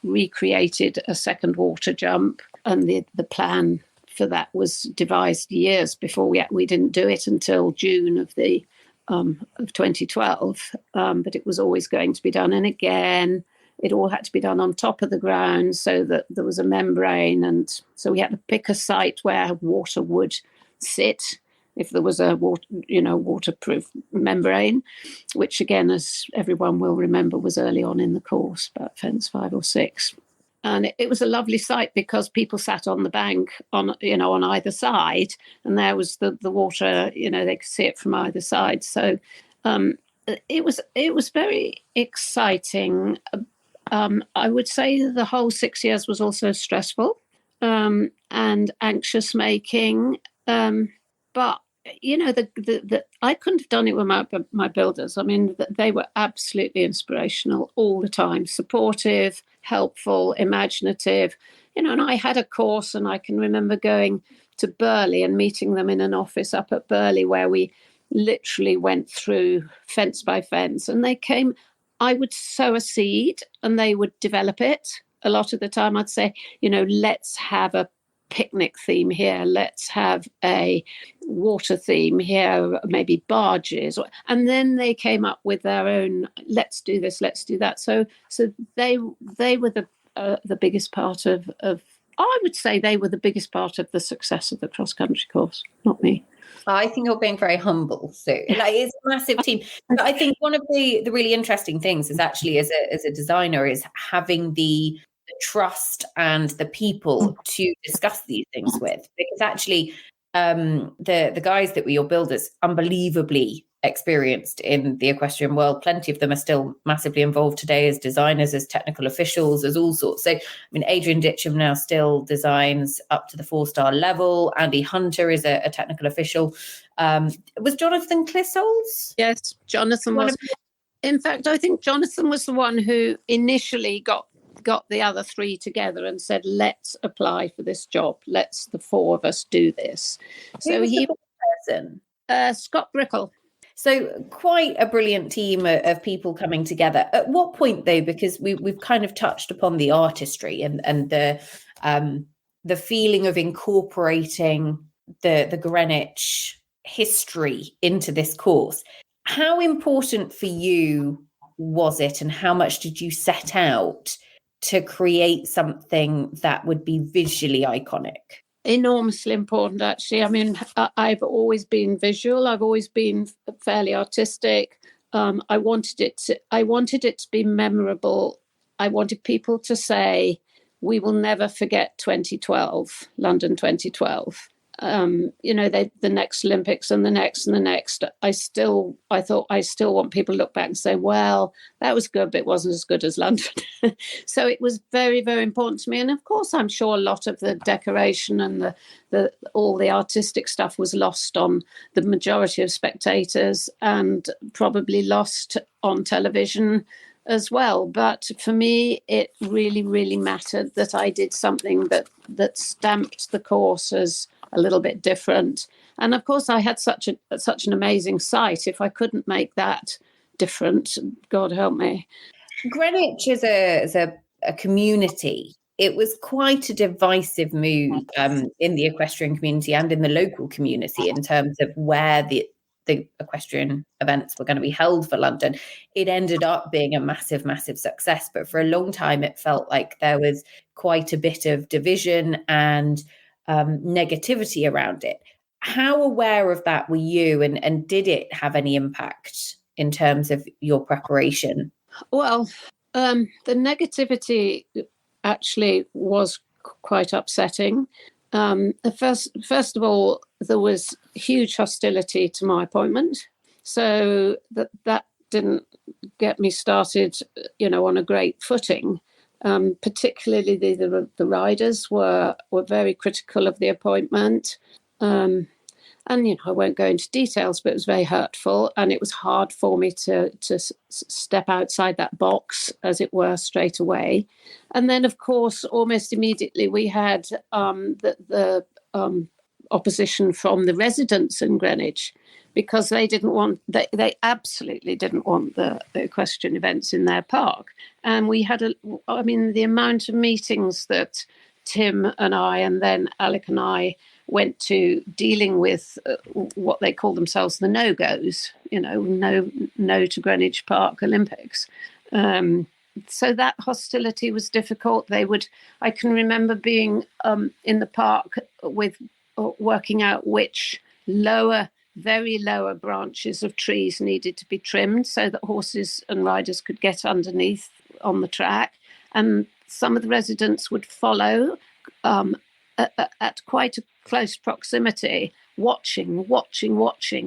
recreated a second water jump, and the plan for that was devised years before. We didn't do it until June of 2012, but it was always going to be done. And again, it all had to be done on top of the ground so that there was a membrane, and so we had to pick a site where water would sit if there was a waterproof membrane, which again, as everyone will remember, was early on in the course, about fence 5 or 6. And it was a lovely site because people sat on the bank on either side, and there was the water, they could see it from either side. So it was very exciting. I would say the whole 6 years was also stressful and anxious making. But I couldn't have done it with my builders. I mean, they were absolutely inspirational all the time, supportive, helpful, imaginative. And I had a course, and I can remember going to Burley and meeting them in an office up at Burley where we literally went through fence by fence, and they came. I would sow a seed and they would develop it. A lot of the time I'd say, let's have a picnic theme here, let's have a water theme here, maybe barges, and then they came up with their own, let's do this, let's do that. So they were the biggest part of I would say they were the biggest part of the success of the cross country course, not me. I think you're being very humble, Sue. It's a massive team. But I think one of the really interesting things is actually as a designer is having the trust and the people to discuss these things with, because actually the guys that were your builders, unbelievably experienced in the equestrian world. Plenty of them are still massively involved today as designers, as technical officials, as all sorts. So, I mean, Adrian Ditcham now still designs up to the 4-star level. Andy Hunter is a technical official. Was Jonathan Clissold's? Yes, Jonathan was. In fact, I think Jonathan was the one who initially got the other three together and said, let's apply for this job. Let's the four of us do this. So he person? Scott Brickle. So quite a brilliant team of people coming together. At what point, though, because we've kind of touched upon the artistry and the feeling of incorporating the Greenwich history into this course, how important for you was it, and how much did you set out to create something that would be visually iconic? Enormously important, actually. I mean, I've always been visual. I've always been fairly artistic. I wanted it to be memorable. I wanted people to say, we will never forget 2012, London 2012. The next Olympics and the next and the next. I thought I still want people to look back and say, well, that was good, but it wasn't as good as London. So it was very, very important to me. And of course, I'm sure a lot of the decoration and all the artistic stuff was lost on the majority of spectators and probably lost on television as well. But for me, it really, really mattered that I did something that stamped the course as a little bit different. And of course, I had such an amazing site. If I couldn't make that different, God help me. Greenwich is a community. It was quite a divisive move in the equestrian community and in the local community in terms of where the equestrian events were going to be held for London. It ended up being a massive, massive success. But for a long time, it felt like there was quite a bit of division and negativity around it. How aware of that were you, and did it have any impact in terms of your preparation? Well, the negativity actually was quite upsetting. First of all, there was huge hostility to my appointment, so that didn't get me started, on a great footing. Particularly the riders were very critical of the appointment. And, I won't go into details, but it was very hurtful. And it was hard for me to step outside that box, as it were, straight away. And then, of course, almost immediately we had the opposition from the residents in Greenwich, because they they absolutely didn't want the equestrian events in their park. And we had the amount of meetings that Tim and I, and then Alec and I, went to dealing with what they call themselves the no-goes, no to Greenwich Park Olympics. So that hostility was difficult. I can remember being in the park with working out which very lower branches of trees needed to be trimmed so that horses and riders could get underneath on the track. And some of the residents would follow at quite a close proximity, watching,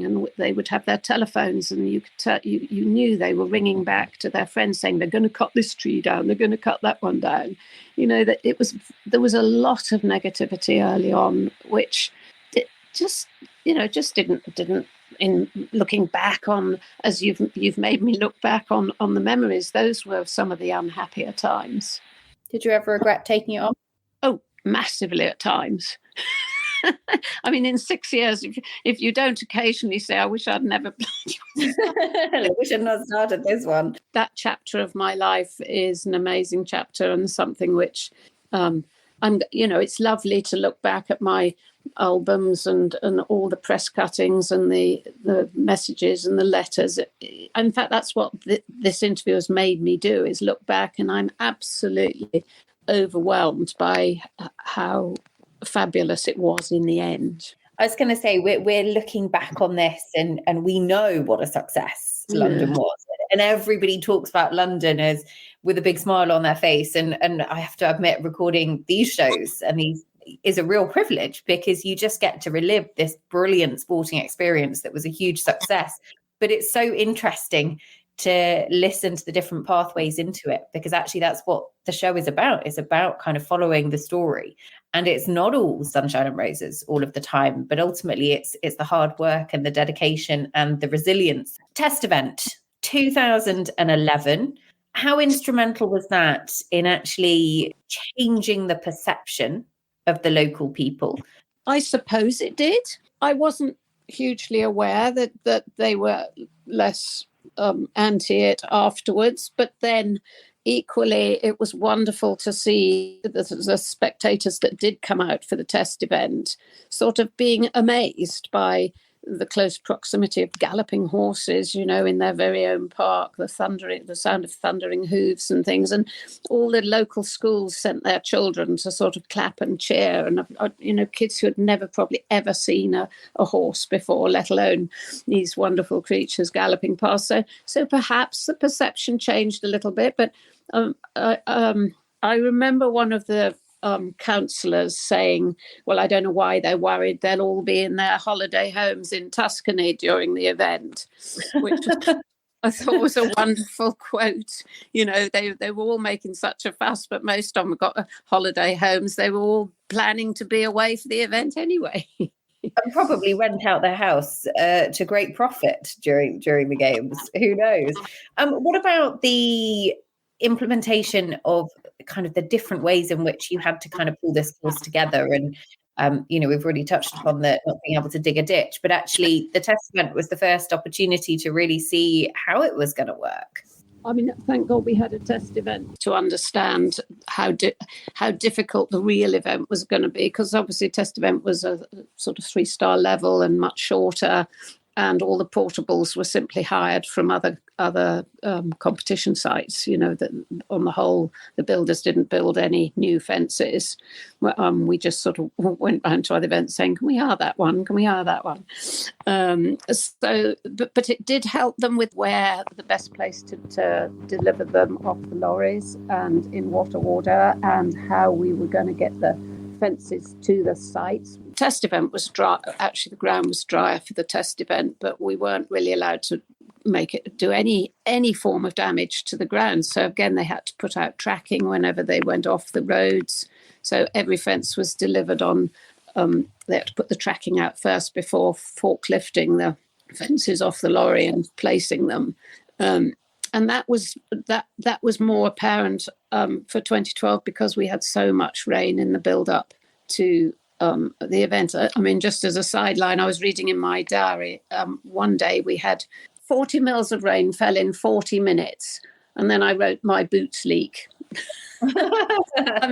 and they would have their telephones, and you knew they were ringing back to their friends saying, they're going to cut this tree down, they're going to cut that one down. There was a lot of negativity early on, which just didn't. In looking back on, as you've made me look back on the memories, those were some of the unhappier times. Did you ever regret taking it on? Oh, massively at times. I mean, in 6 years, if you don't occasionally say, I wish I'd never played. I wish I'd not started this one. That chapter of my life is an amazing chapter, and something which it's lovely to look back at my albums and all the press cuttings and the messages and the letters. In fact, that's what this interview has made me do, is look back, and I'm absolutely overwhelmed by how fabulous it was in the end. I was going to say, we're looking back on this and we know what a success London was, and everybody talks about London as with a big smile on their face, and I have to admit, recording these shows and these is a real privilege, because you just get to relive this brilliant sporting experience that was a huge success. But it's so interesting to listen to the different pathways into it, because actually that's what the show is about. It's about kind of following the story, and it's not all sunshine and roses all of the time, but ultimately it's the hard work and the dedication and the resilience. Test event 2011, how instrumental was that in actually changing the perception of the local people? I suppose it did. I wasn't hugely aware that they were less anti it afterwards, but then equally it was wonderful to see the spectators that did come out for the test event sort of being amazed by the close proximity of galloping horses, in their very own park, the sound of thundering hooves and things. And all the local schools sent their children to sort of clap and cheer. And, kids who had never probably ever seen a horse before, let alone these wonderful creatures galloping past. So perhaps the perception changed a little bit. But I remember one of the councillors saying, well, I don't know why they're worried. They'll all be in their holiday homes in Tuscany during the event, which I thought was a wonderful quote. They were all making such a fuss, but most of them got holiday homes. They were all planning to be away for the event anyway. And probably rent out their house to great profit during the games. Who knows? What about the implementation of kind of the different ways in which you had to kind of pull this course together? And we've already touched upon the not being able to dig a ditch, but actually the test event was the first opportunity to really see how it was going to work. I mean, thank God we had a test event to understand how difficult the real event was going to be, because obviously test event was a sort of 3-star level and much shorter, and all the portables were simply hired from other competition sites. That on the whole, the builders didn't build any new fences. We just sort of went round to other events saying, can we hire that one? Can we hire that one? But it did help them with where the best place to deliver them off the lorries and in what order, and how we were going to get the fences to the sites. Test event was dry. Actually, the ground was drier for the test event, but we weren't really allowed to make it do any form of damage to the ground. So again, they had to put out tracking whenever they went off the roads. So every fence was delivered on. They had to put the tracking out first before forklifting the fences off the lorry and placing them. And that was more apparent for 2012, because we had so much rain in the build-up to the event. I mean, just as a sideline, I was reading in my diary, one day we had 40 mils of rain fell in 40 minutes, and then I wrote, my boots leak. I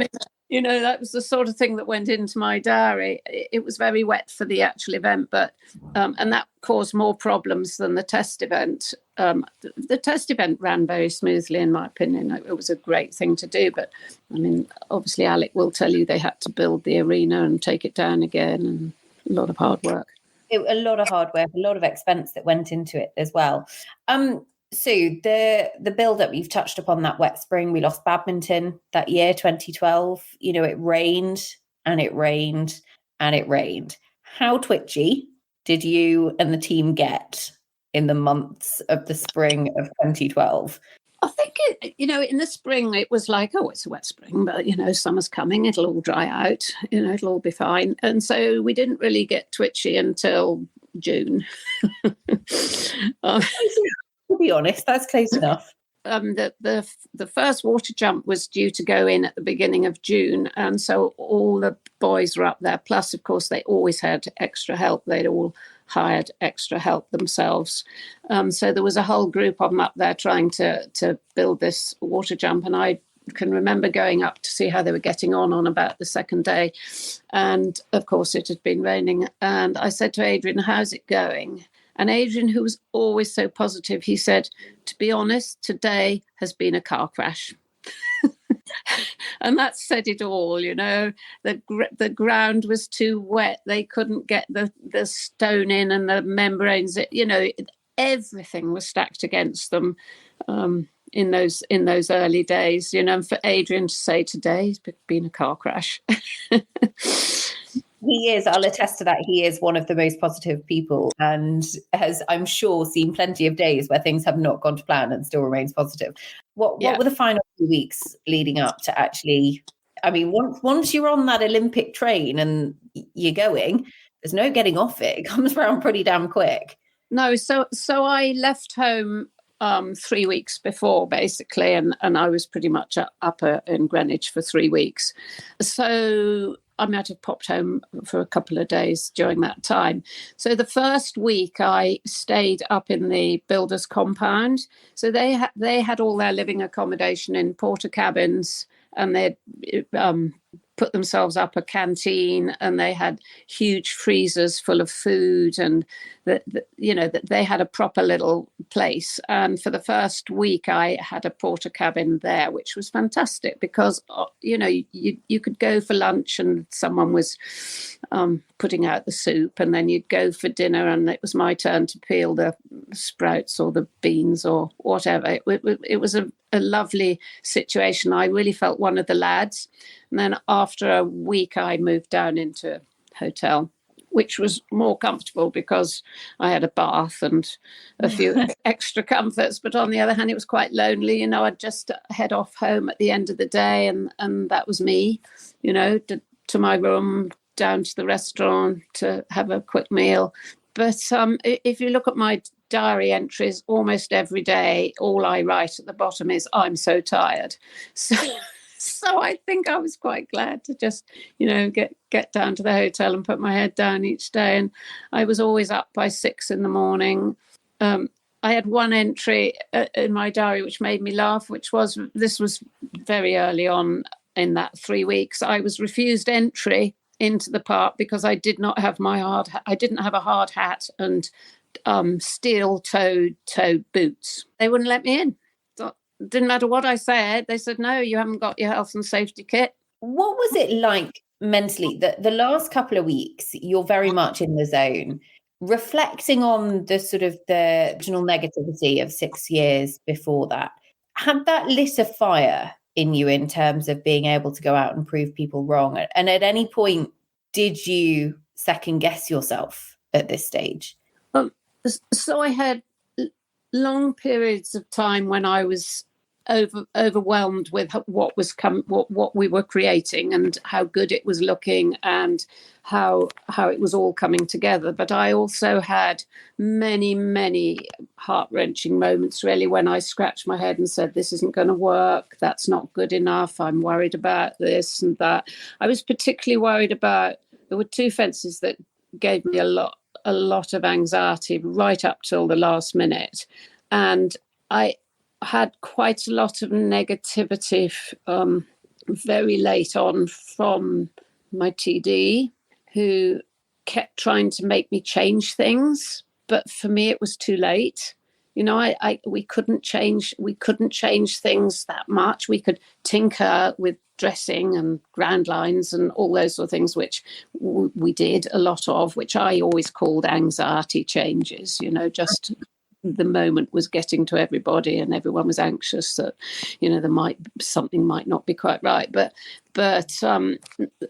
mean, that was the sort of thing that went into my diary. It was very wet for the actual event, but and that caused more problems than the test event. The test event ran very smoothly, in my opinion. It was a great thing to do, but I mean, obviously Alec will tell you they had to build the arena and take it down again, and a lot of hard work. A lot of hard work, a lot of expense that went into it as well. So the build-up, you've touched upon that wet spring. We lost badminton that year, 2012. It rained and it rained and it rained. How twitchy did you and the team get in the months of the spring of 2012? I think in the spring it was like, oh, it's a wet spring, but summer's coming, it'll all dry out, it'll all be fine. And so we didn't really get twitchy until June. To be honest, that's close enough. The first water jump was due to go in at the beginning of June, and so all the boys were up there. Plus, of course, they always had extra help. They'd all hired extra help themselves. So there was a whole group of them up there trying to build this water jump, and I can remember going up to see how they were getting on about the second day. And of course, it had been raining. And I said to Adrian, "How's it going?" And Adrian, who was always so positive, he said, "To be honest, today has been a car crash." And that said it all, the ground was too wet. They couldn't get the stone in and the membranes, everything was stacked against them in those early days, and for Adrian to say today's been a car crash. He is, I'll attest to that. He is one of the most positive people and has, I'm sure, seen plenty of days where things have not gone to plan and still remains positive. What were the final few weeks leading up to actually, once you're on that Olympic train and you're going, there's no getting off it. It comes around pretty damn quick. No, so I left home 3 weeks before, basically, and I was pretty much up in Greenwich for 3 weeks. So I might have popped home for a couple of days during that time. So the first week I stayed up in the builders' compound. So they had all their living accommodation in porter cabins, and they'd put themselves up a canteen, and they had huge freezers full of food, and that they had a proper little place. And for the first week I had a porter cabin there, which was fantastic because you could go for lunch and someone was putting out the soup, and then you'd go for dinner and it was my turn to peel the sprouts or the beans or whatever. It was a lovely situation. I really felt one of the lads. And then after a week, I moved down into a hotel, which was more comfortable because I had a bath and a few extra comforts. But on the other hand, it was quite lonely. I'd just head off home at the end of the day, and that was me, to my room, down to the restaurant to have a quick meal. But if you look at my diary entries, almost every day, all I write at the bottom is, "I'm so tired." So I think I was quite glad to just, get down to the hotel and put my head down each day. And I was always up by 6 a.m. I had one entry in my diary which made me laugh, this was very early on in that 3 weeks. I was refused entry into the park because I did not have I didn't have a hard hat and steel-toed boots. They wouldn't let me in. Didn't matter what I said. They said, "No, you haven't got your health and safety kit." What was it like mentally? The last couple of weeks, you're very much in the zone. Reflecting on the sort of the original negativity of 6 years before that, had that lit a fire in you in terms of being able to go out and prove people wrong? And at any point, did you second guess yourself at this stage? So I had long periods of time when I was overwhelmed with what we were creating and how good it was looking and how it was all coming together. But I also had many heart-wrenching moments, really, when I scratched my head and said, "This isn't going to work, that's not good enough, I'm worried about this and that." I was particularly worried about, there were 2 fences that gave me a lot of anxiety right up till the last minute. And I had quite a lot of negativity very late on from my TD, who kept trying to make me change things. But for me, it was too late. We couldn't change things that much. We could tinker with dressing and ground lines and all those sort of things, which we did a lot of, which I always called anxiety changes, just the moment was getting to everybody and everyone was anxious that, something might not be quite right. But the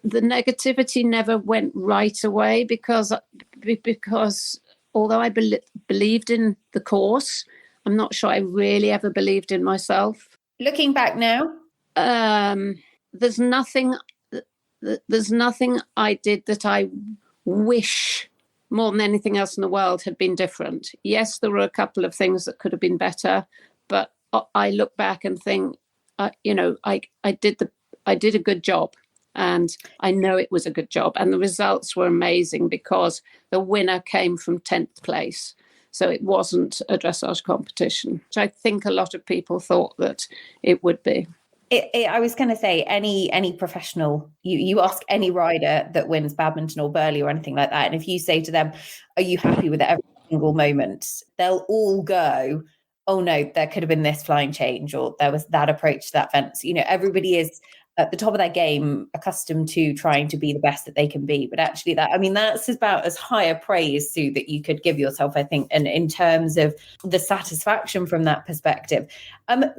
negativity never went right away because although I believed in the course, I'm not sure I really ever believed in myself. Looking back now, there's nothing I did that I wish more than anything else in the world had been different. Yes, there were a couple of things that could have been better, but I look back and think, I did a good job, and I know it was a good job, and the results were amazing because the winner came from 10th place. So it wasn't a dressage competition, which I think a lot of people thought that it would be. I was going to say, any professional, you ask any rider that wins badminton or Burghley or anything like that, and if you say to them, are you happy with every single moment? They'll all go, oh no, there could have been this flying change, or there was that approach to that fence. Everybody is at the top of their game, accustomed to trying to be the best that they can be. But actually that's about as high a praise, Sue, that you could give yourself, I think, and in terms of the satisfaction from that perspective.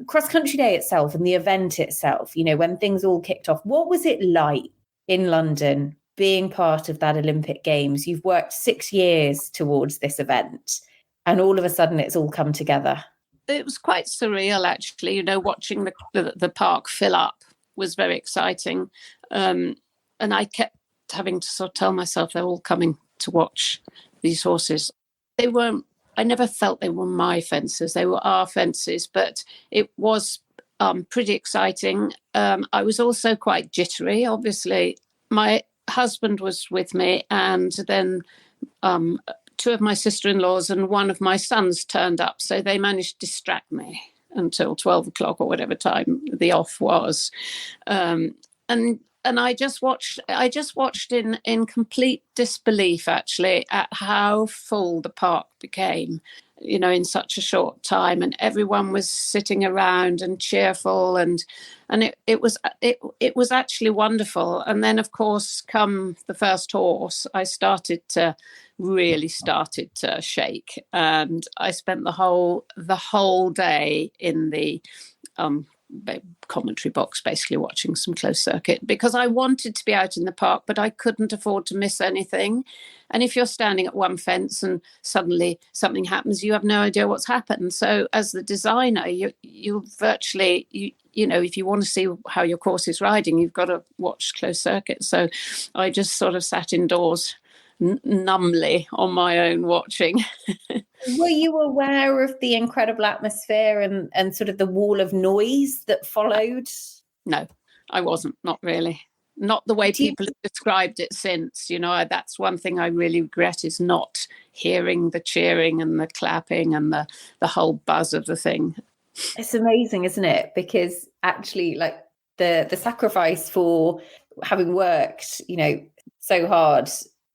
Cross Country Day itself and the event itself, when things all kicked off, what was it like in London being part of that Olympic Games? You've worked 6 years towards this event, and all of a sudden it's all come together. It was quite surreal, actually, watching the park fill up was very exciting. And I kept having to sort of tell myself they're all coming to watch these horses. I never felt they were my fences. They were our fences, but it was pretty exciting. I was also quite jittery. Obviously, my husband was with me, and then two of my sister-in-laws and one of my sons turned up. So they managed to distract me until 12 o'clock or whatever time the off was. And I just watched in complete disbelief, actually, at how full the park became, in such a short time, and everyone was sitting around and cheerful, and it was actually wonderful. And then, of course, come the first horse, I started to shake, and I spent the whole day in the commentary box, basically watching some closed circuit, because I wanted to be out in the park, but I couldn't afford to miss anything. And if you're standing at one fence and suddenly something happens, you have no idea what's happened. So as the designer, you virtually, if you want to see how your course is riding, you've got to watch closed circuit. So I just sort of sat indoors numbly on my own watching. Were you aware of the incredible atmosphere and sort of the wall of noise that followed? No, I wasn't. Not really. Not the way people have described it since. That's one thing I really regret, is not hearing the cheering and the clapping and the whole buzz of the thing. It's amazing, isn't it? Because actually, like the sacrifice for having worked, so hard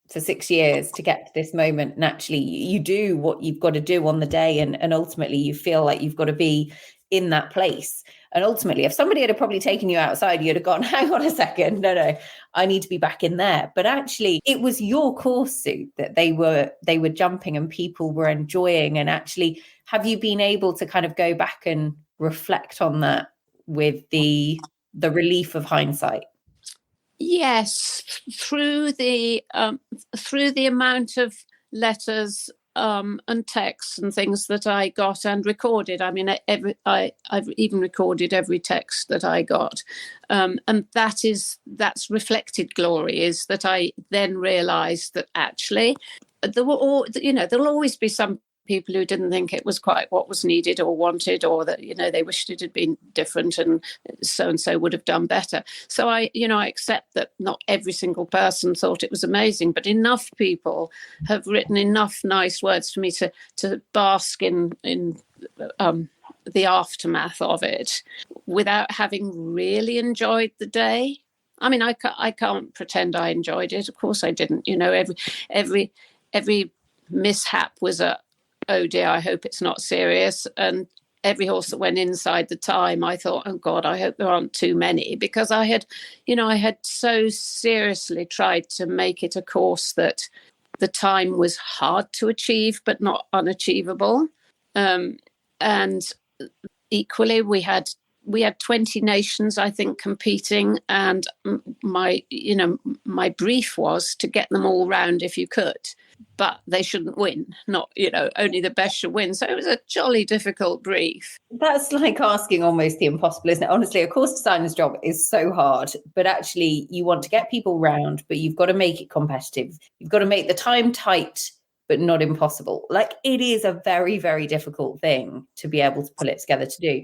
for 6 years to get to this moment, and actually you do what you've got to do on the day, and ultimately you feel like you've got to be in that place. And ultimately, if somebody had probably taken you outside, you'd have gone, hang on a second, no, I need to be back in there. But actually it was your course, Sue, that they were jumping and people were enjoying. And actually, have you been able to kind of go back and reflect on that with the relief of hindsight? Yes, through the amount of letters and texts and things that I got and recorded. I mean, I've even recorded every text that I got, and that's reflected glory. Is that I then realised that actually there'll always be some people who didn't think it was quite what was needed or wanted, or that they wished it had been different and so would have done better. So I accept that not every single person thought it was amazing, but enough people have written enough nice words for me to bask in the aftermath of it without having really enjoyed the day. I mean, I can't pretend I enjoyed it. Of course I didn't. Every mishap was oh dear, I hope it's not serious. And every horse that went inside the time, I thought, oh God, I hope there aren't too many, because I had so seriously tried to make it a course that the time was hard to achieve, but not unachievable. And equally, we had we had 20 nations, I think, competing, and my brief was to get them all round if you could, but they shouldn't win. Not, only the best should win. So it was a jolly difficult brief. That's like asking almost the impossible, isn't it? Honestly, a course designer's job is so hard, but actually you want to get people round, but you've got to make it competitive. You've got to make the time tight, but not impossible. Like, it is a very, very difficult thing to be able to pull it together to do.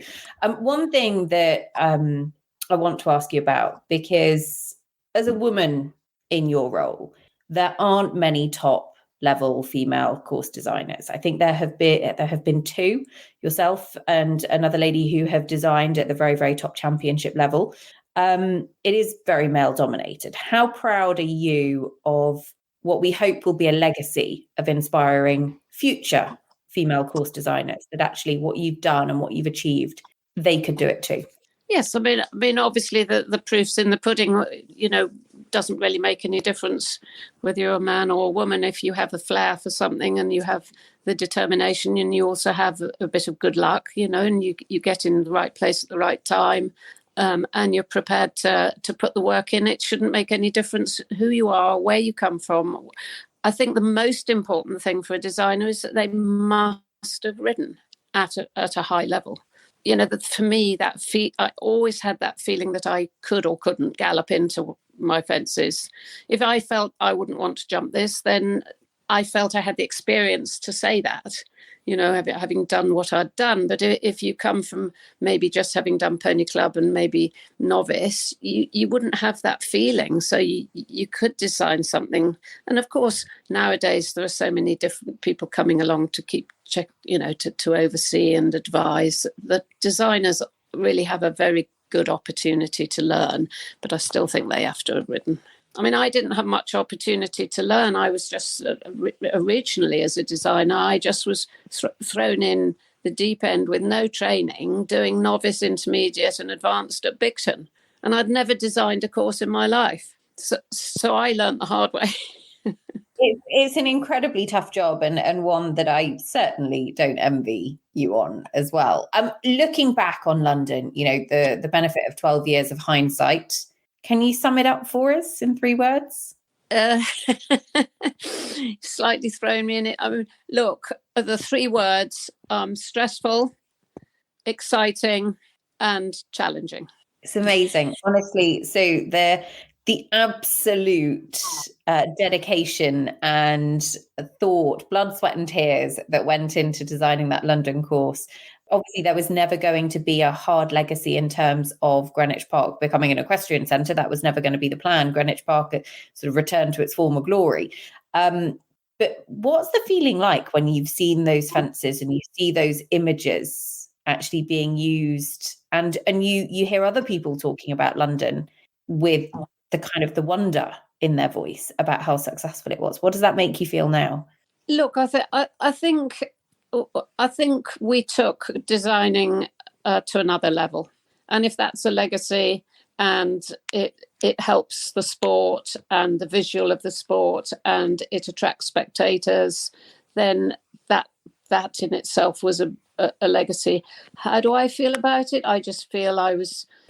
One thing that I want to ask you about, because as a woman in your role, there aren't many top level female course designers. I think there have been two, yourself and another lady, who have designed at the very, very top championship level. It is very male dominated. How proud are you of what we hope will be a legacy of inspiring future female course designers, that actually what you've done and what you've achieved, they could do it too? Yes, I mean, obviously the proof's in the pudding. Doesn't really make any difference whether you're a man or a woman. If you have a flair for something and you have the determination, and you also have a bit of good luck, and you get in the right place at the right time, and you're prepared to put the work in, it shouldn't make any difference who you are, where you come from. I think the most important thing for a designer is that they must have ridden at a high level. For me, I always had that feeling that I could or couldn't gallop into my fences. If I felt I wouldn't want to jump this, then I felt I had the experience to say that, having done what I'd done. But if you come from maybe just having done Pony Club and maybe novice, you wouldn't have that feeling. So you could design something. And of course, nowadays there are so many different people coming along to keep check, to oversee and advise. The designers really have a very good opportunity to learn, but I still think they have to have ridden. I mean, I didn't have much opportunity to learn. I was just originally, as a designer, I just was thrown in the deep end with no training, doing novice, intermediate and advanced at Bicton. And I'd never designed a course in my life. So I learned the hard way. It's an incredibly tough job, and one that I certainly don't envy you on as well. Looking back on London, the benefit of 12 years of hindsight, can you sum it up for us in 3 words? Slightly thrown me in it. I mean, look, the 3 words: stressful, exciting, and challenging. It's amazing, honestly. So the absolute dedication and thought, blood, sweat and tears that went into designing that London course. Obviously, there was never going to be a hard legacy in terms of Greenwich Park becoming an equestrian centre. That was never going to be the plan. Greenwich Park sort of returned to its former glory. But what's the feeling like when you've seen those fences and you see those images actually being used, and you hear other people talking about London with the kind of the wonder in their voice about how successful it was? What does that make you feel now? Look, I think we took designing to another level, and if that's a legacy and it helps the sport and the visual of the sport and it attracts spectators, then that in itself was a legacy. How do I feel about it? I just feel it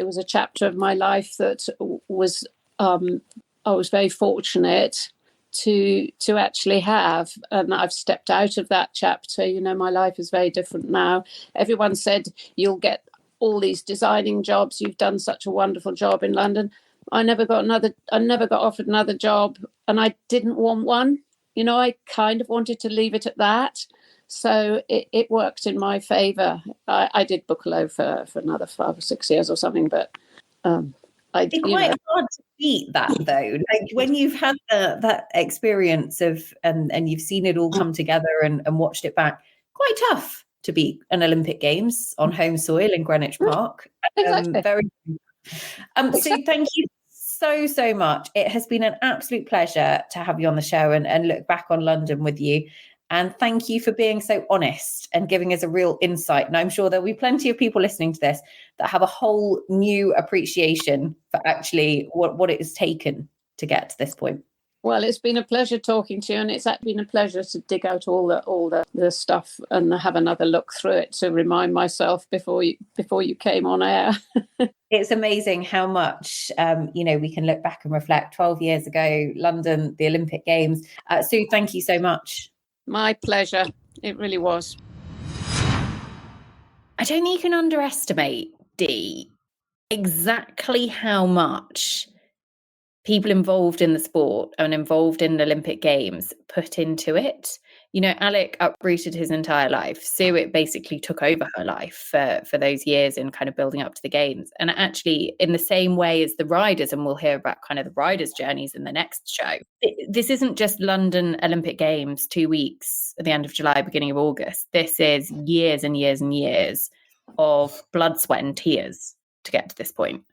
was a chapter of my life that was I was very fortunate to actually have, and I've stepped out of that chapter. My life is very different now. Everyone said you'll get all these designing jobs. You've done such a wonderful job in London. I never got offered another job, and I didn't want one. I kind of wanted to leave it at that. So it worked in my favour. I did Bookalow for another 5 or 6 years or something, but it's quite hard to beat that, though. Like, when you've had that experience of and you've seen it all come together and watched it back, quite tough to beat an Olympic Games on home soil in Greenwich Park. Exactly. So thank you so much. It has been an absolute pleasure to have you on the show and look back on London with you. And thank you for being so honest and giving us a real insight. And I'm sure there'll be plenty of people listening to this that have a whole new appreciation for actually what it has taken to get to this point. Well, it's been a pleasure talking to you, and it's been a pleasure to dig out all the stuff and have another look through it to remind myself before you came on air. It's amazing how much we can look back and reflect. 12 years ago, London, the Olympic Games. Sue, thank you so much. My pleasure. It really was. I don't think you can underestimate, Dee, exactly how much people involved in the sport and involved in the Olympic Games put into it. Alec uprooted his entire life. Sue, it basically took over her life for those years in kind of building up to the Games. And actually, in the same way as the riders, and we'll hear about kind of the riders' journeys in the next show, this isn't just London Olympic Games, 2 weeks at the end of July, beginning of August. This is years and years and years of blood, sweat and tears to get to this point.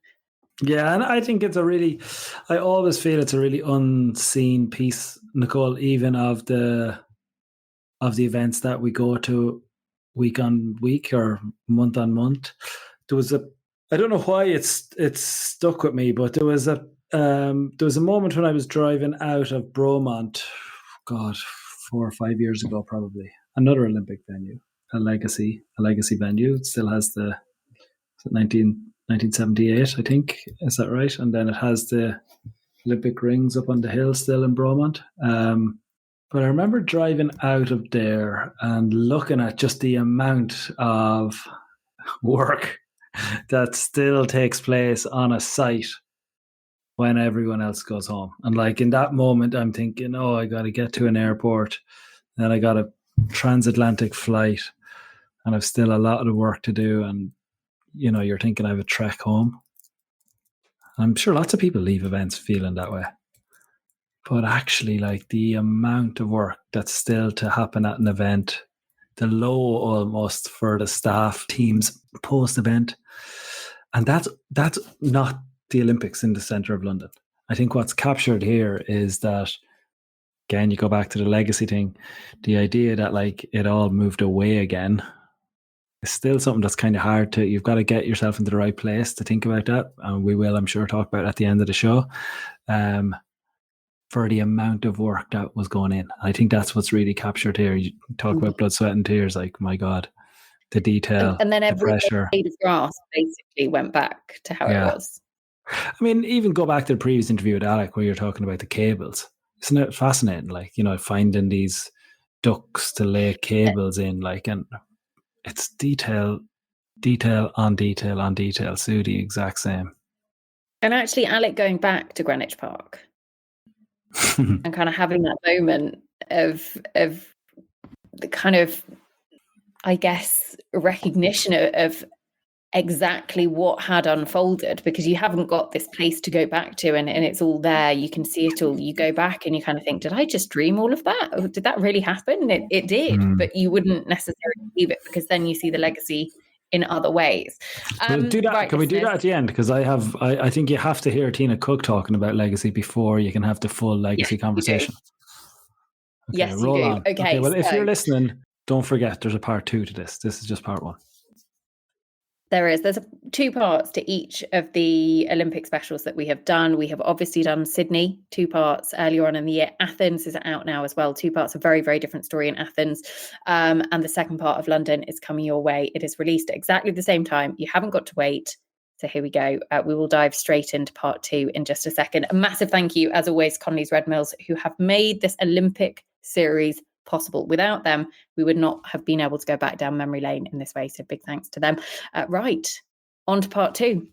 Yeah, and I think I always feel it's a really unseen piece, Nicole, even of the events that we go to week on week or month on month. There was I don't know why it's stuck with me, but there was a moment when I was driving out of Bromont, God, 4 or 5 years ago, probably, another Olympic venue, a legacy venue. It still has the 1978, I think. Is that right? And then it has the Olympic rings up on the hill still in Bromont. But I remember driving out of there and looking at just the amount of work that still takes place on a site when everyone else goes home. And like in that moment, I'm thinking, oh, I got to get to an airport. Then I got a transatlantic flight and I've still a lot of work to do. And you're thinking I have a trek home. I'm sure lots of people leave events feeling that way. But actually, like the amount of work that's still to happen at an event, the low almost for the staff teams post-event. And that's not the Olympics in the centre of London. I think what's captured here is that, again, you go back to the legacy thing, the idea that like it all moved away again. It's still something that's kind of hard you've got to get yourself into the right place to think about that. And we will, I'm sure, talk about it at the end of the show, for the amount of work that was going in. I think that's what's really captured here. You talk about blood, sweat and tears, like, my God, the detail, and then every the pressure. blade of grass basically went back to how it was. I mean, even go back to the previous interview with Alec where you're talking about the cables. Isn't it fascinating? Like, finding these ducts to lay cables in, like, and it's detail on detail on detail. Sue, the exact same. And actually, Alec going back to Greenwich Park and kind of having that moment of the kind of, I guess, recognition of exactly what had unfolded, because you haven't got this place to go back to and it's all there. You can see it all. You go back and you kind of think, did I just dream all of that? Or did that really happen? It did, but you wouldn't necessarily believe it because then you see the legacy in other ways. Do that. Right, can we do that at the end? Because I think you have to hear Tina Cook talking about legacy before you can have the full legacy conversation. Okay, yes, you do. On. Okay, well, if you're listening, don't forget there's a part 2 to this. This is just part 1. There's 2 parts to each of the Olympic specials that we have done. We have obviously done Sydney, 2 parts earlier on in the year. Athens is out now as well. 2 parts, a very, very different story in Athens. And the second part of London is coming your way. It is released at exactly the same time. You haven't got to wait. So here we go. We will dive straight into part 2 in just a second. A massive thank you, as always, Connolly's Red Mills, who have made this Olympic series possible. Without them, we would not have been able to go back down memory lane in this way. So big thanks to them. Right, on to part 2.